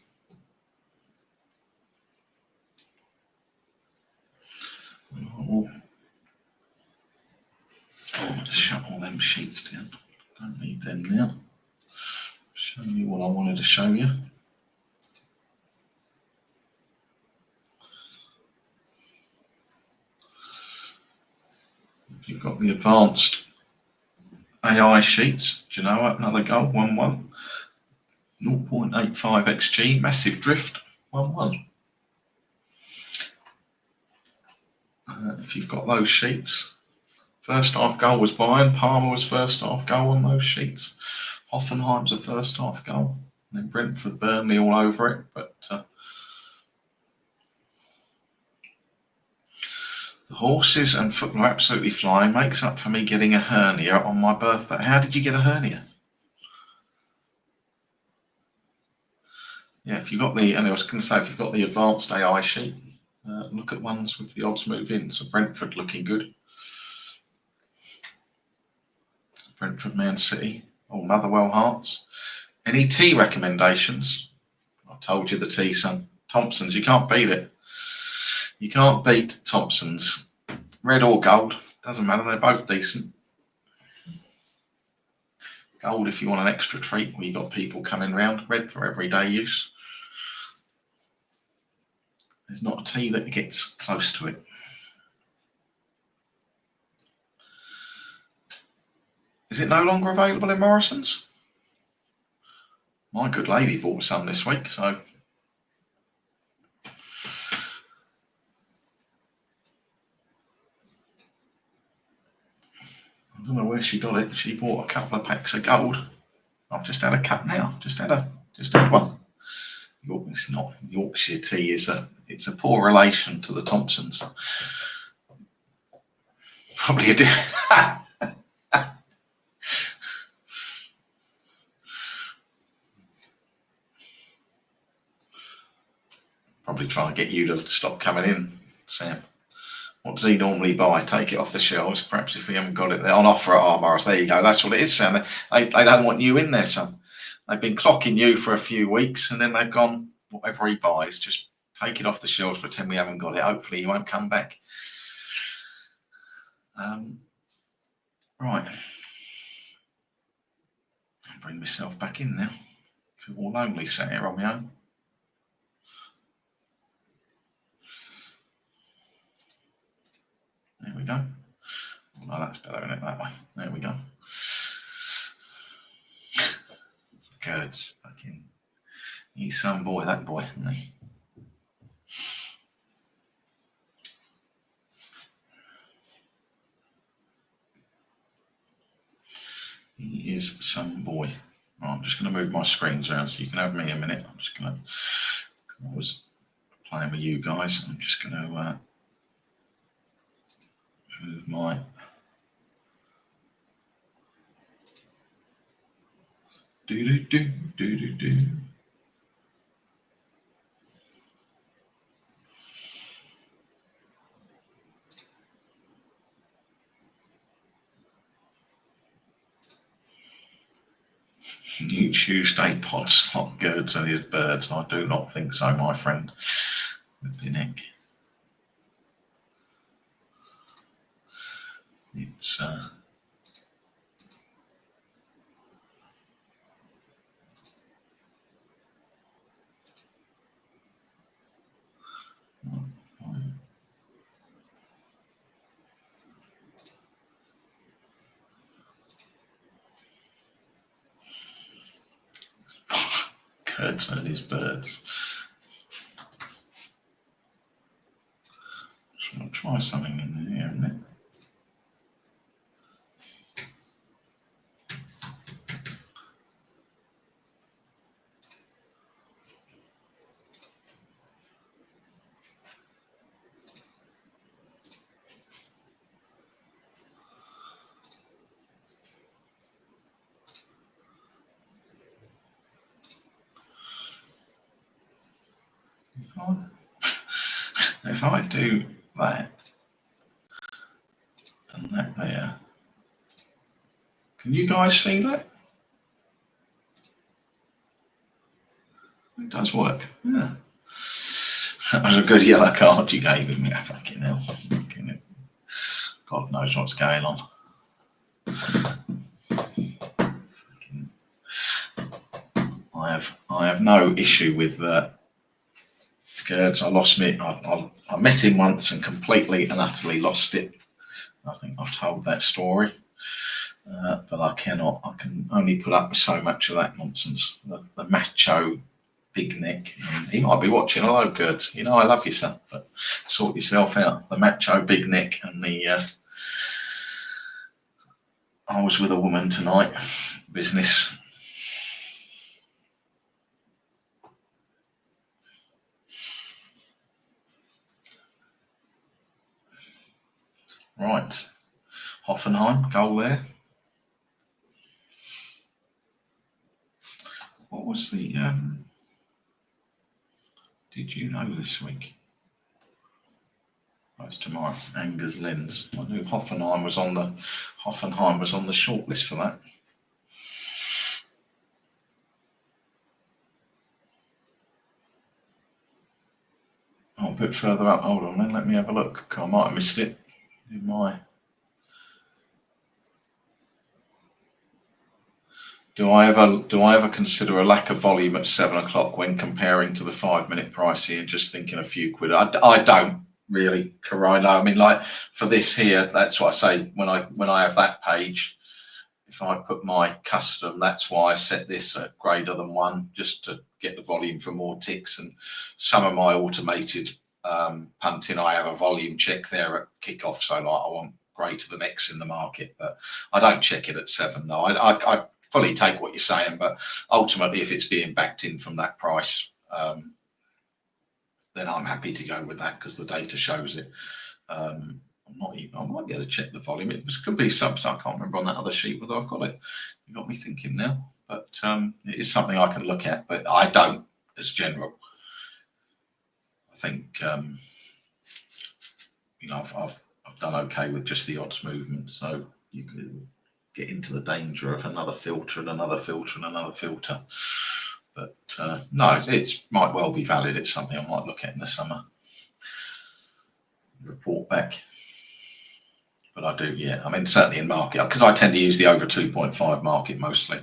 I'm going to shut all them sheets down. Don't need them now. Show you what I wanted to show you. If you've got the advanced AI sheets, do you know what? Another goal, 1-1. 0.85 XG, massive drift, 1-1. If you've got those sheets, first half goal was Bayern, Palmer was first half goal on those sheets. Hoffenheim's a first half goal. And then Brentford, Burnley all over it, but the horses and football are absolutely flying. Makes up for me getting a hernia on my birthday. How did you get a hernia? Yeah, if you've got the, and I was going to say, if you've got the advanced AI sheet, look at ones with the odds move in. So Brentford looking good. Brentford, Man City, all Motherwell Hearts. Any tea recommendations? I told you the tea, son. Thompson's, you can't beat it. You can't beat Thompson's. Red or gold, doesn't matter, they're both decent. Gold if you want an extra treat where you've got people coming round. Red for everyday use. There's not a tea that gets close to it. Is it no longer available in Morrison's? My good lady bought some this week, so I don't know where she got it. She bought a couple of packs of gold. I've just had a cup now. Just had one. It's not Yorkshire tea. It's a poor relation to the Thompsons. Probably a different. Probably trying to get you to stop coming in, Sam. What does he normally buy? Take it off the shelves. Perhaps if we haven't got it there on offer at Armour's, there you go. That's what it is, Sam. They don't want you in there, son. They've been clocking you for a few weeks, and then they've gone, whatever he buys, just take it off the shelves, pretend we haven't got it. Hopefully he won't come back. Right. I'll bring myself back in now. I feel all lonely sat here on my own. There we go. Oh, that's better, isn't it, that way? There we go. Good. Fucking, he's some boy, that boy, isn't he? He is some boy. Right, I'm just going to move my screens around so you can have me a minute. I'm just going to. I was playing with you guys. I'm just going to move my. Do. New Tuesday pod slot Girds and his birds. I do not think so, my friend. Nick. It's Girds and his birds. Just want to try something in here, isn't it? If I do that and that there, can you guys see that? It does work. Yeah. That was a good yellow card you gave me. Fucking hell. God knows what's going on. I have no issue with Girds. I lost me. I met him once and completely and utterly lost it. I think I've told that story, but I can only put up with so much of that nonsense. The macho big neck. He might be watching. Hello, Girds. You know I love you, son, but sort yourself out. The macho big neck and the I was with a woman tonight business. Right, Hoffenheim goal there. What was the? Did you know this week? Oh, it's tomorrow. Angers Linz. I knew Hoffenheim was on the shortlist for that. Oh, a bit further up. Hold on, then. Let me have a look. I might have missed it. Do I ever consider a lack of volume at 7 o'clock when comparing to the 5-minute pricey and just thinking a few quid? I don't really, Carino. I mean, like for this here, that's what I say when I have that page. If I put my custom, that's why I set this at greater than 1, just to get the volume for more ticks. And some of my automated punting, I have a volume check there at kickoff, so like I want greater than X in the market, but I don't check it at 7. No, I fully take what you're saying, but ultimately, if it's being backed in from that price, then I'm happy to go with that because the data shows it. I might be able to check the volume. It could be subs. I can't remember on that other sheet whether I've got it. You got me thinking now, but it is something I can look at. But I don't, as general. I think I've done okay with just the odds movement, so you can get into the danger of another filter and another filter and another filter. But no, it might well be valid. It's something I might look at in the summer. Report back. But I do, yeah. I mean, certainly in market, because I tend to use the over 2.5 market mostly.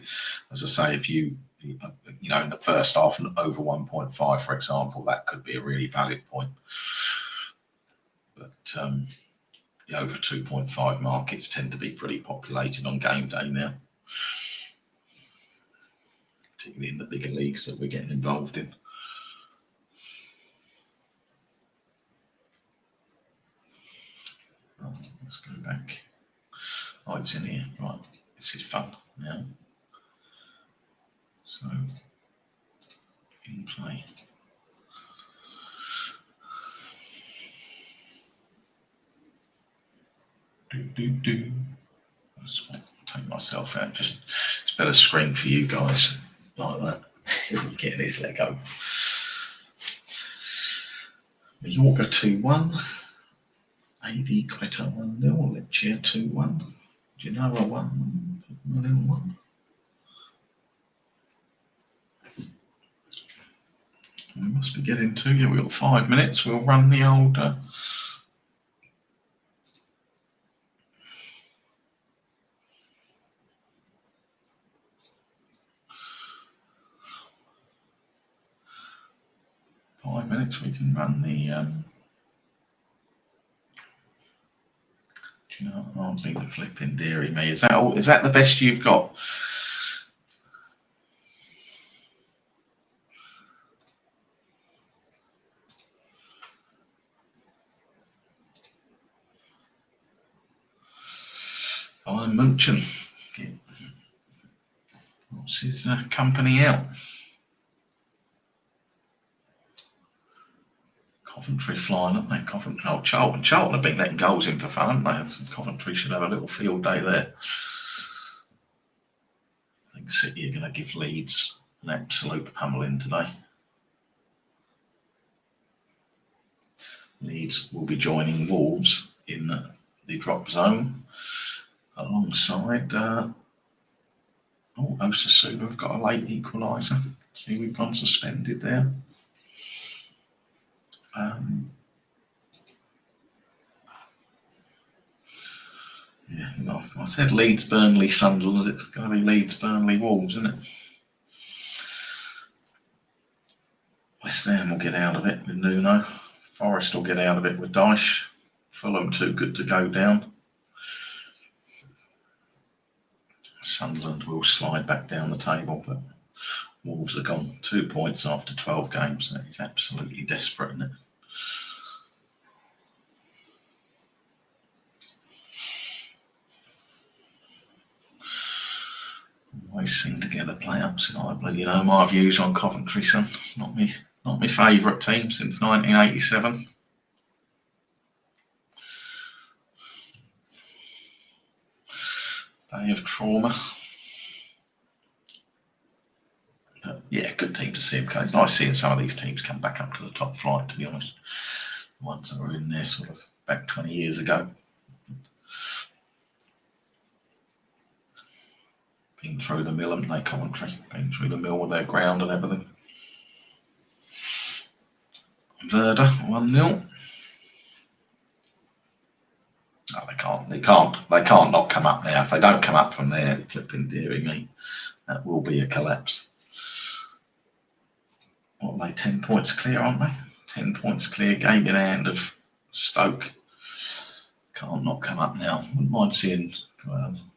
As I say, if you in the first half and over 1.5, for example, that could be a really valid point. But the over 2.5 markets tend to be pretty populated on game day now, particularly in the bigger leagues that we're getting involved in. Let's go back. Oh, it's in here. Right. this is fun now. So, in play. I'll take myself out. Just it's better screen for you guys like that. If we get this Lego. Mallorca 2-1. AD Quetta 1-0. Lecce 2-1. Genoa 1-1. We must be getting to. Yeah, we've got 5 minutes. We'll run the old. 5 minutes. We can run the. Do you know? Hardly the flipping dearie me. Is that all? Is that the best you've got? I'm Munchen. What's his company out? Coventry flying, aren't they? Coventry. Oh, Charlton. Charlton have been letting goals in for fun, haven't they? Coventry should have a little field day there. I think City are going to give Leeds an absolute pummeling today. Leeds will be joining Wolves in the drop zone alongside. Osasuna have got a late equaliser. See, we've gone suspended there. Yeah, well, I said Leeds, Burnley, Sunderland. It's going to be Leeds, Burnley, Wolves, isn't it? West Ham will get out of it with Nuno. Forest will get out of it with Dyche. Fulham too good to go down. Sunderland will slide back down the table, but Wolves are gone 2 points after 12 games. That is absolutely desperate, isn't it? Always seem to get a play-ups in Ireland. You know, my views on Coventry, son. Not my favourite team since 1987. Day of trauma. But yeah, good team to see. It's nice seeing some of these teams come back up to the top flight, to be honest. The ones that were in there sort of back 20 years ago. Been through the mill, haven't they, Coventry? Been through the mill with their ground and everything. Werder 1-0. Oh, they can't not come up now. If they don't come up from there, flipping dearie me, that will be a collapse. What are they, 10 points clear, aren't they? 10 points clear, game in hand of Stoke. Can't not come up now. Wouldn't mind seeing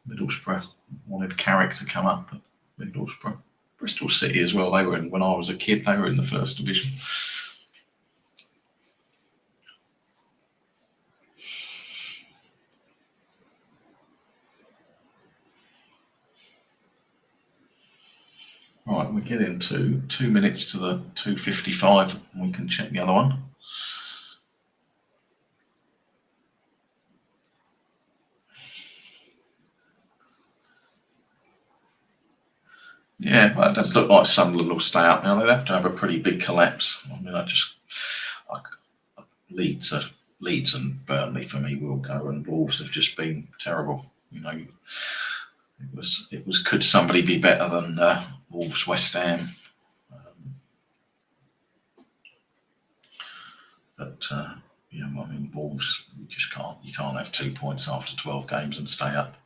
Middlesbrough. Wanted Carrick to come up, but Middlesbrough. Bristol City as well. They were in, when I was a kid, they were in the first division. Right, we get into 2 minutes to the 2:55, and we can check the other one. Yeah, well, it does look like Sunderland will stay up now. They'd have to have a pretty big collapse. I mean, Leeds and Burnley for me will go, and Wolves have just been terrible. You know, it was could somebody be better than Wolves, West Ham? But yeah, I mean, Wolves, you can't have 2 points after 12 games and stay up.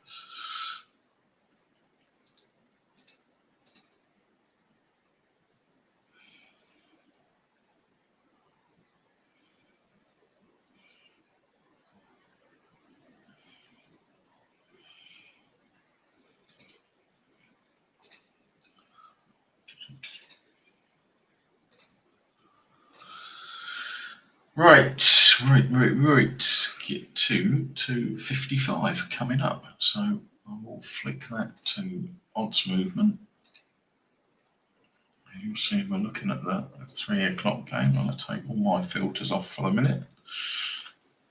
Right. Get to 2:55 coming up. So I will flick that to odds movement. You'll see we're looking at the 3 o'clock game. I'm going to take all my filters off for a minute.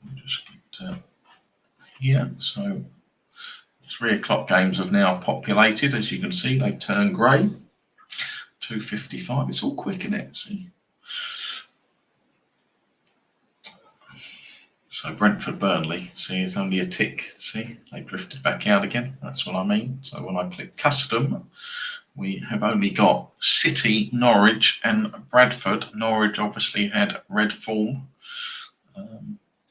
I'll just get here. So 3 o'clock games have now populated. As you can see, they turn grey. 2:55. It's all quick, isn't it? See. So Brentford Burnley, see, it's only a tick. See, they drifted back out again. That's what I mean. So when I click custom, we have only got City, Norwich, and Bradford. Norwich obviously had red form.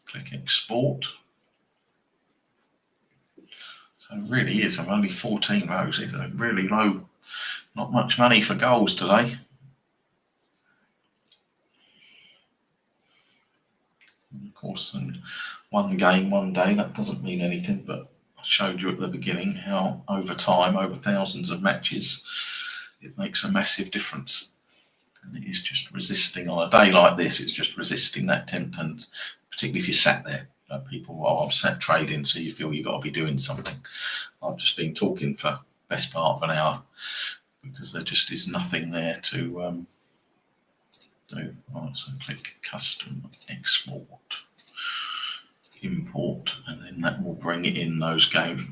Click export. So it really is. I'm only 14 rows. It's really low. Not much money for goals today. And of course, in one game, one day, that doesn't mean anything, but I showed you at the beginning how over time, over thousands of matches, it makes a massive difference. And it is just resisting on a day like this, it's just resisting that tempt, and particularly if you sat there, you know, people, well, I'm sat trading, so you feel you've got to be doing something. I've just been talking for best part of an hour because there just is nothing there to do. Right, so click custom export, import, and then that will bring it in those games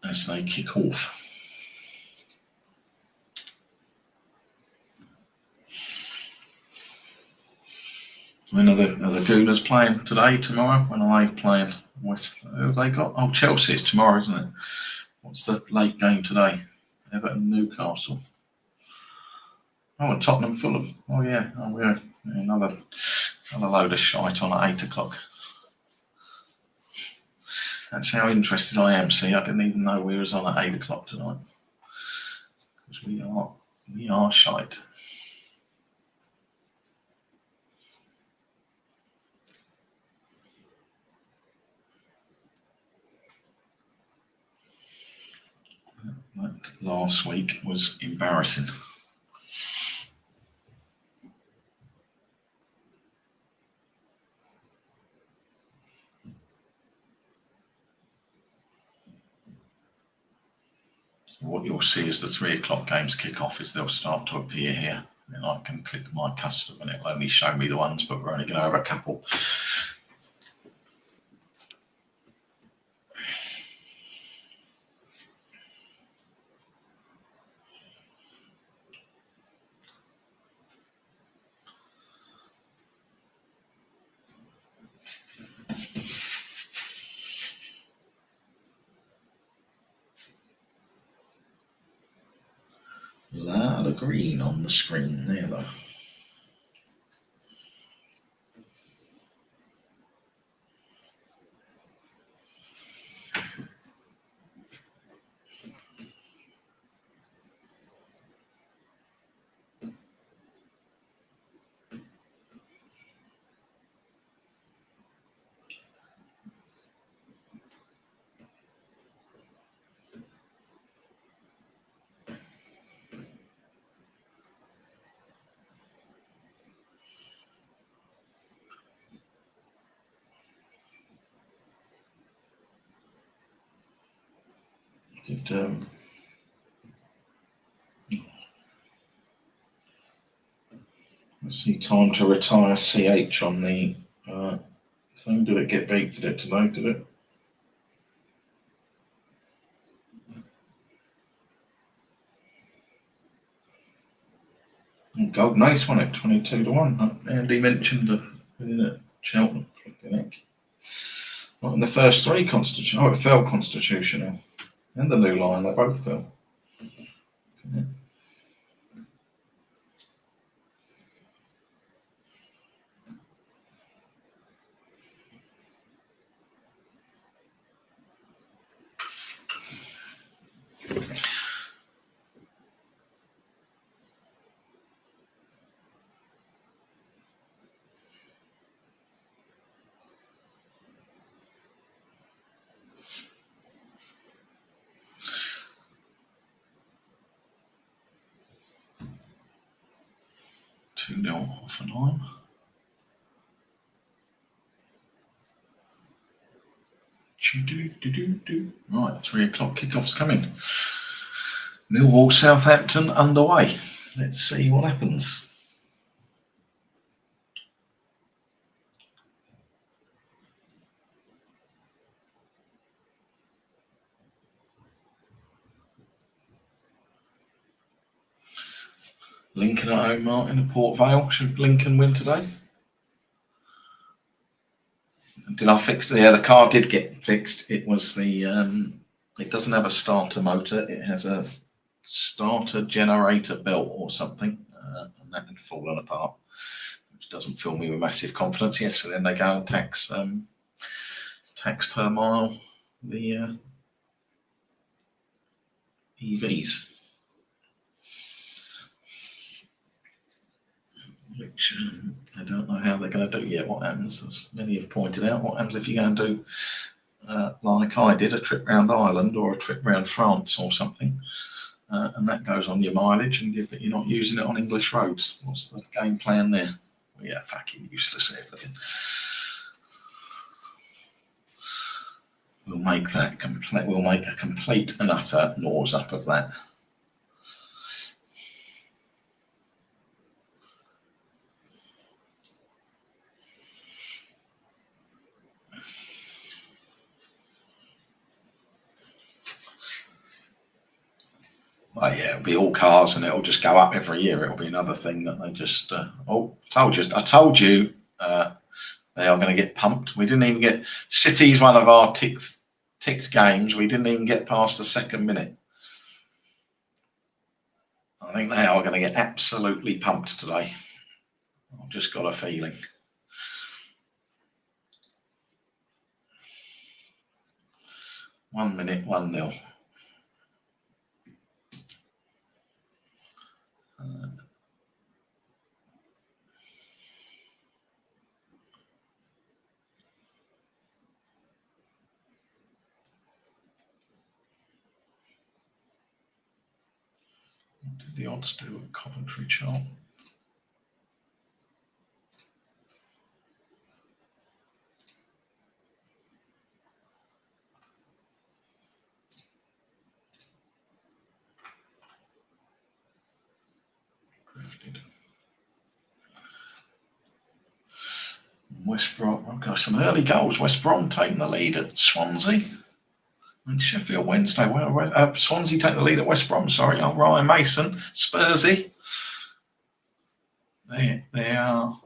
as they kick off. When are the Gooners playing today, tomorrow? When are they playing? Who have they got? Oh, Chelsea, it's tomorrow, isn't it? What's the late game today? Everton, Newcastle. Oh, and Tottenham, Fulham. Oh yeah, another load of shite on at 8 o'clock. That's how interested I am. See, I didn't even know we was on at 8 o'clock tonight. Because we are shite. That last week was embarrassing. What you'll see as the 3 o'clock games kick off is they'll start to appear here. And I can click my custom and it'll only show me the ones, but we're only going to have a couple. A lot of green on the screen there though. Let's see, time to retire CH on the thing. Did it get beat? Did it today? Did it? Gold nice one at 22-1. Andy mentioned the Cheltenham. Not in the first three Constitution. Oh, it fell Constitutional. And the New Line, they both fell. Yeah. Two 0 Hoffenheim. Right, 3 o'clock kickoff's coming. Millwall Southampton underway. Let's see what happens. Lincoln at home, Martin, at Port Vale. Should Lincoln win today? Did I fix the? Yeah, the car did get fixed. It was the. It doesn't have a starter motor. It has a starter generator belt or something, and that had fallen apart, which doesn't fill me with massive confidence. Yes, so then they go and tax per mile the EVs. Which I don't know how they're going to do yet. What happens, as many have pointed out, what happens if you go and do, like I did, a trip round Ireland or a trip round France or something, and that goes on your mileage, but you're not using it on English roads. What's the game plan there? Well, yeah, fucking useless everything. We'll make that complete. We'll make a complete and utter nose up of that. Well, yeah, it'll be all cars, and it'll just go up every year. It'll be another thing that they just. I told you. They are going to get pumped. We didn't even get City's one of our ticked games. We didn't even get past the second minute. I think they are going to get absolutely pumped today. I've just got a feeling. One minute, 1-0. What did the odds do at Coventry chart? Drifted. West Brom. I've got some early goals. West Brom taking the lead at Swansea. And Sheffield Wednesday. Swansea take the lead at West Brom. Sorry, Ryan Mason. Spursy. They are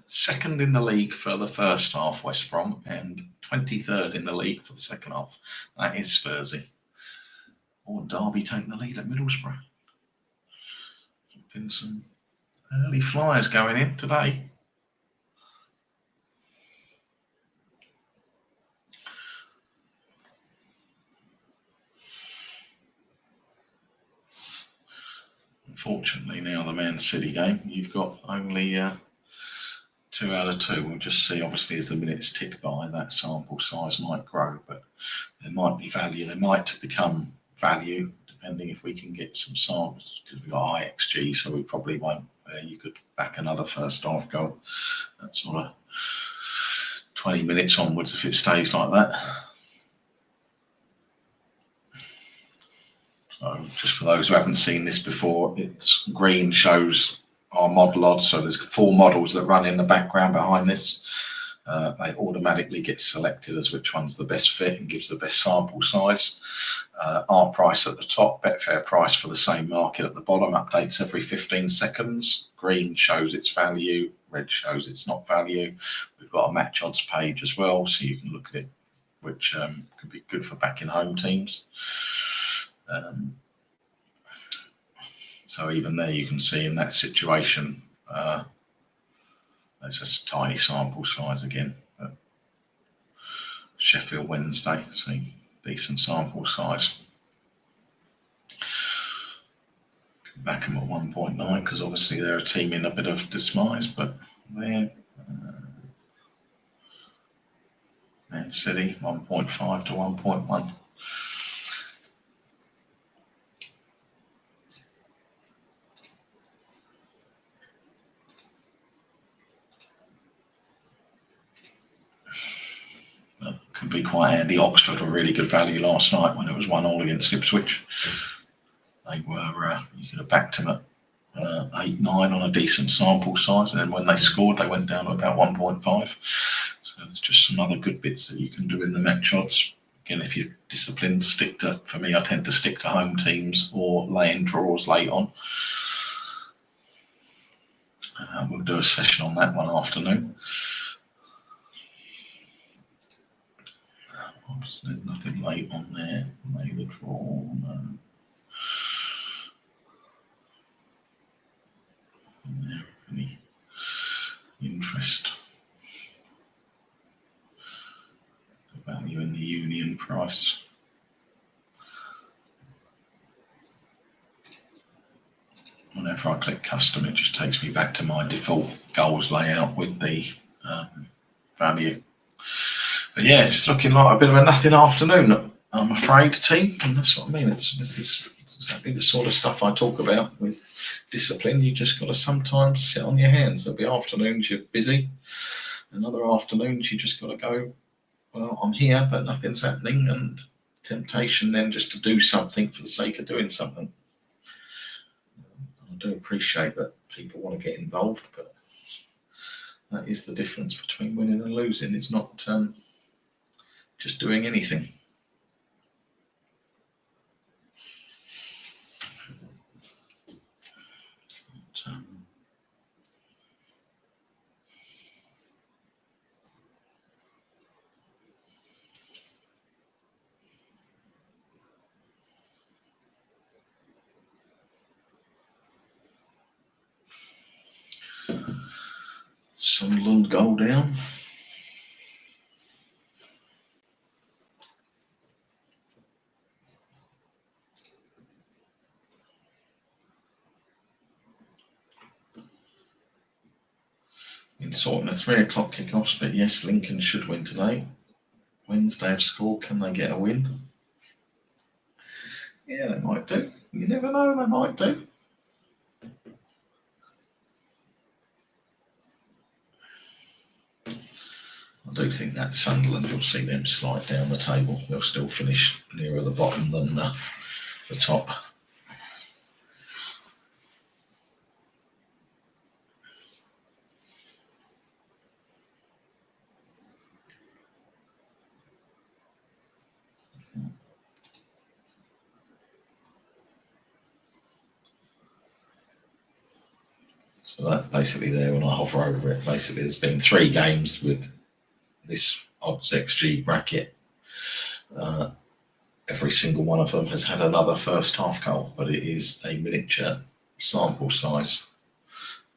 second in the league for the first half, West Brom, and 23rd in the league for the second half. That is Spursy. Or Derby taking the lead at Middlesbrough. Been some early flyers going in today. Unfortunately, now the Man City game, you've got only 2 out of 2. We'll just see. Obviously, as the minutes tick by, that sample size might grow, but there might be value. There might become value depending if we can get some samples, because we've got high XG, so we probably won't. You could back another first half goal at sort of 20 minutes onwards if it stays like that. So just for those who haven't seen this before, it's green shows our model odds. So there's 4 models that run in the background behind this. They automatically get selected as which one's the best fit and gives the best sample size. Our price at the top, Betfair price for the same market at the bottom, updates every 15 seconds. Green shows its value, red shows it's not value. We've got a match odds page as well, so you can look at it, which could be good for backing home teams. So even there you can see in that situation, it's a tiny sample size again. But Sheffield Wednesday, see, decent sample size. Back them at 1.9 because obviously they're a team in a bit of disguise, but they're Man City 1.5 to 1.1. can be quite handy. Oxford were really good value last night when it was 1-1 against Ipswich. They were, you could have backed them at 8-9 on a decent sample size, and then when they scored, they went down to about 1.5. So there's just some other good bits that you can do in the match odds. Again, if you're disciplined, for me, I tend to stick to home teams or laying draws late on. We'll do a session on that one afternoon. There's nothing late on there. Lay the draw. No. There, any interest? The value in the union price. Whenever I click custom, it just takes me back to my default goals layout with the value. But yeah, it's looking like a bit of a nothing afternoon, I'm afraid, team. And that's what I mean. This is exactly the sort of stuff I talk about with discipline. You just got to sometimes sit on your hands. There'll be afternoons you're busy, and other afternoons you just got to go, well, I'm here, but nothing's happening, and temptation then just to do something for the sake of doing something. I do appreciate that people want to get involved, but that is the difference between winning and losing. It's not just doing anything. Sunderland goal down. Been sorting the 3 o'clock kickoffs, but yes, Lincoln should win today. Wednesday have scored. Can they get a win? Yeah, they might do. You never know, they might do. I do think that Sunderland, you'll see them slide down the table. They'll still finish nearer the bottom than the top. So that basically there, when I hover over it, basically there's been 3 games with this odds XG bracket. Every single one of them has had another first half goal, but it is a miniature sample size.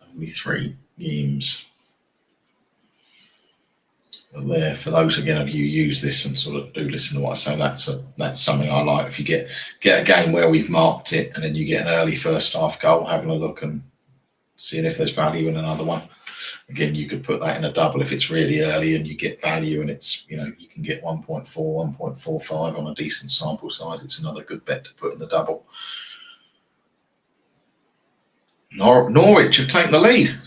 Only 3 games. But there, for those again of you use this and sort of do listen to what I say, that's something I like. If you get a game where we've marked it and then you get an early first half goal, having a look and seeing if there's value in another one. Again, you could put that in a double if it's really early and you get value, and it's, you can get 1.4, 1.45 on a decent sample size. It's another good bet to put in the double. Norwich have taken the lead.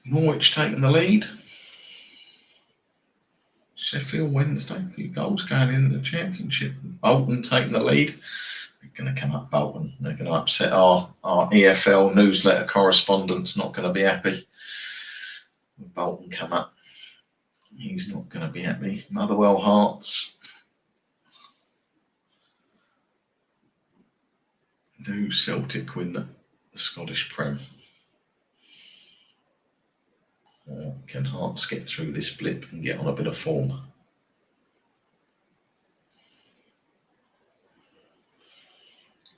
Norwich taking the lead. Sheffield Wednesday, a few goals going into the Championship. Bolton taking the lead. They're going to come up, Bolton. They're going to upset our EFL newsletter correspondent's not going to be happy. Bolton come up. He's not going to be happy. Motherwell Hearts. Do Celtic win the Scottish Prem? Or can Hearts get through this blip and get on a bit of form?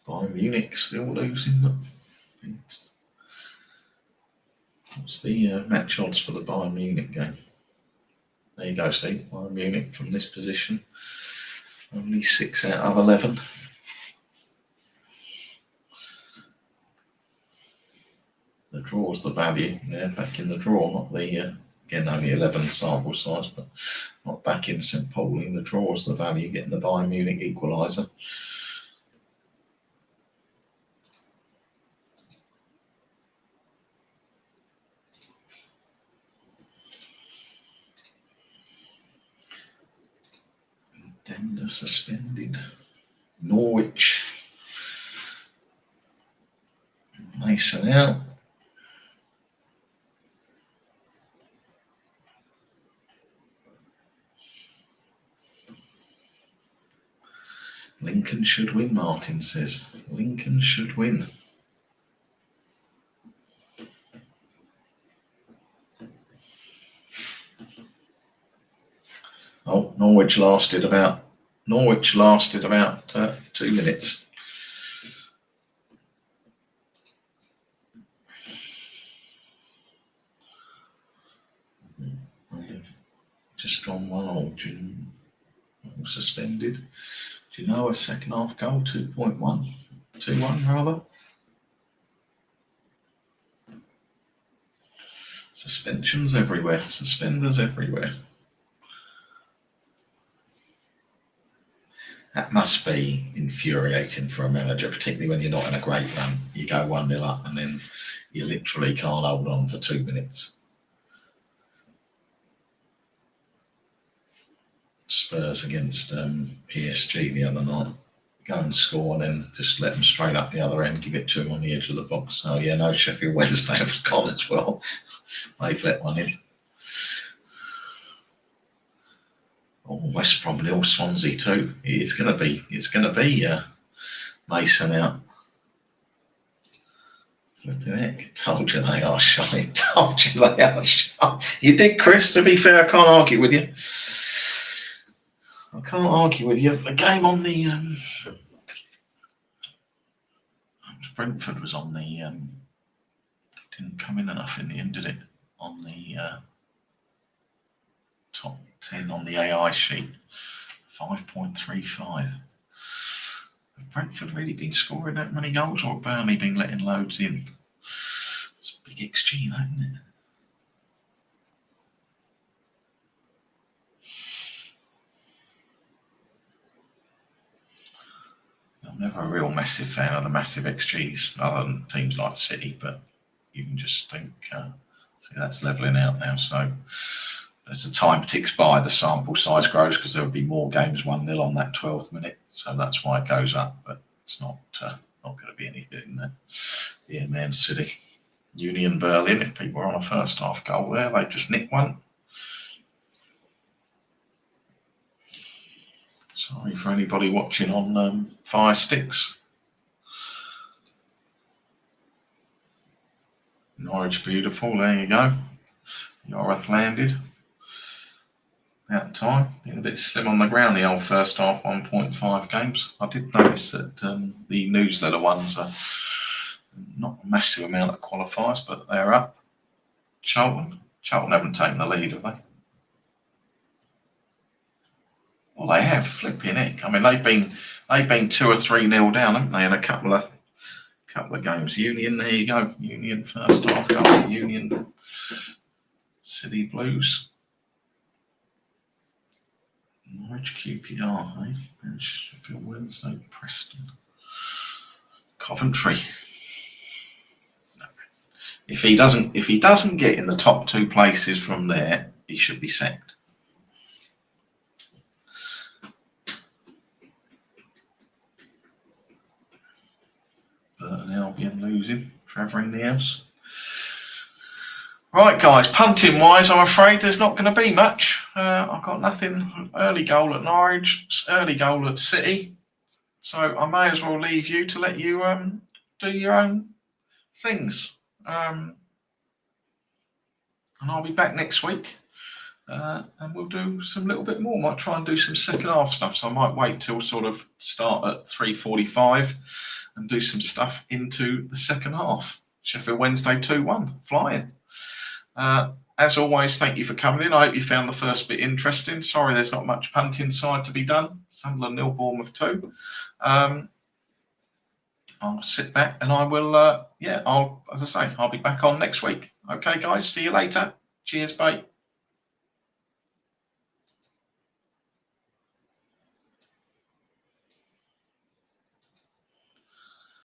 Bayern Munich still losing. What's the match odds for the Bayern Munich game? There you go, Steve. Bayern Munich from this position. Only 6 out of 11. The draw's the value. Yeah, back in the draw, not the Again, only 11 sample size, but not back in St Pauli. The draw is the value, getting the Bayern Munich equaliser. Dender suspended. Norwich. Mason out. Lincoln should win, Martin says. Lincoln should win. Oh, Norwich lasted about 2 minutes. Just gone 1-0. Suspended. Do you know a second half goal? 2.1. 2-1 rather. Suspensions everywhere. Suspenders everywhere. That must be infuriating for a manager, particularly when you're not in a great run. You go 1-0 up and then you literally can't hold on for 2 minutes. Spurs against PSG the other night. Go and score and then just let them straight up the other end, give it to them on the edge of the box. Oh yeah, no, Sheffield Wednesday have gone as well. They've let one in. Oh, West Brom 0, Swansea 2. It's going to be Mason out. Flipping heck. Told you they are shy. Told you they are shy. You did, Chris. To be fair, I can't argue with you. I can't argue with you. The game on the Brentford was on the didn't come in enough in the end, did it? On the top 10 on the AI sheet, 5.35. Have Brentford really been scoring that many goals, or Burnley been letting loads in? It's a big XG, though, isn't it? I'm never a real massive fan of the massive XGs, other than teams like City, but you can just think, see, that's levelling out now. So as the time ticks by, the sample size grows because there'll be more games 1-0 on that 12th minute. So that's why it goes up, but it's not going to be anything there. Yeah, Man City. Union Berlin, if people are on a first half goal there, they just nick one. Sorry for anybody watching on Fire Sticks. Norwich beautiful, there you go. Yoreth landed. Out of time, being a bit slim on the ground, the old first half, 1.5 games. I did notice that the newsletter ones are not a massive amount of qualifiers, but they're up. Charlton haven't taken the lead, have they? Well, they have, flipping heck. I mean, they've been 2 or 3-0 down, haven't they, in a couple of games. Union, there you go. Union first half goal. Union City Blues. Norwich QPR, eh? Sheffield Wednesday, Preston, Coventry. If he doesn't get in the top 2 places from there, he should be sacked. Burton Albion losing. Trevor in the house. Right, guys, punting wise, I'm afraid there's not going to be much. I've got nothing. Early goal at Norwich, early goal at City. So I may as well leave you to let you do your own things. And I'll be back next week. And we'll do some little bit more. Might try and do some second half stuff. So I might wait till sort of start at 3:45 and do some stuff into the second half. Sheffield Wednesday 2-1, flying. As always, thank you for coming in. I hope you found the first bit interesting. Sorry there's not much punting side to be done. Sunderland 0, Bournemouth 2. I'll sit back and I will, as I say, I'll be back on next week. Okay, guys, see you later. Cheers, bye.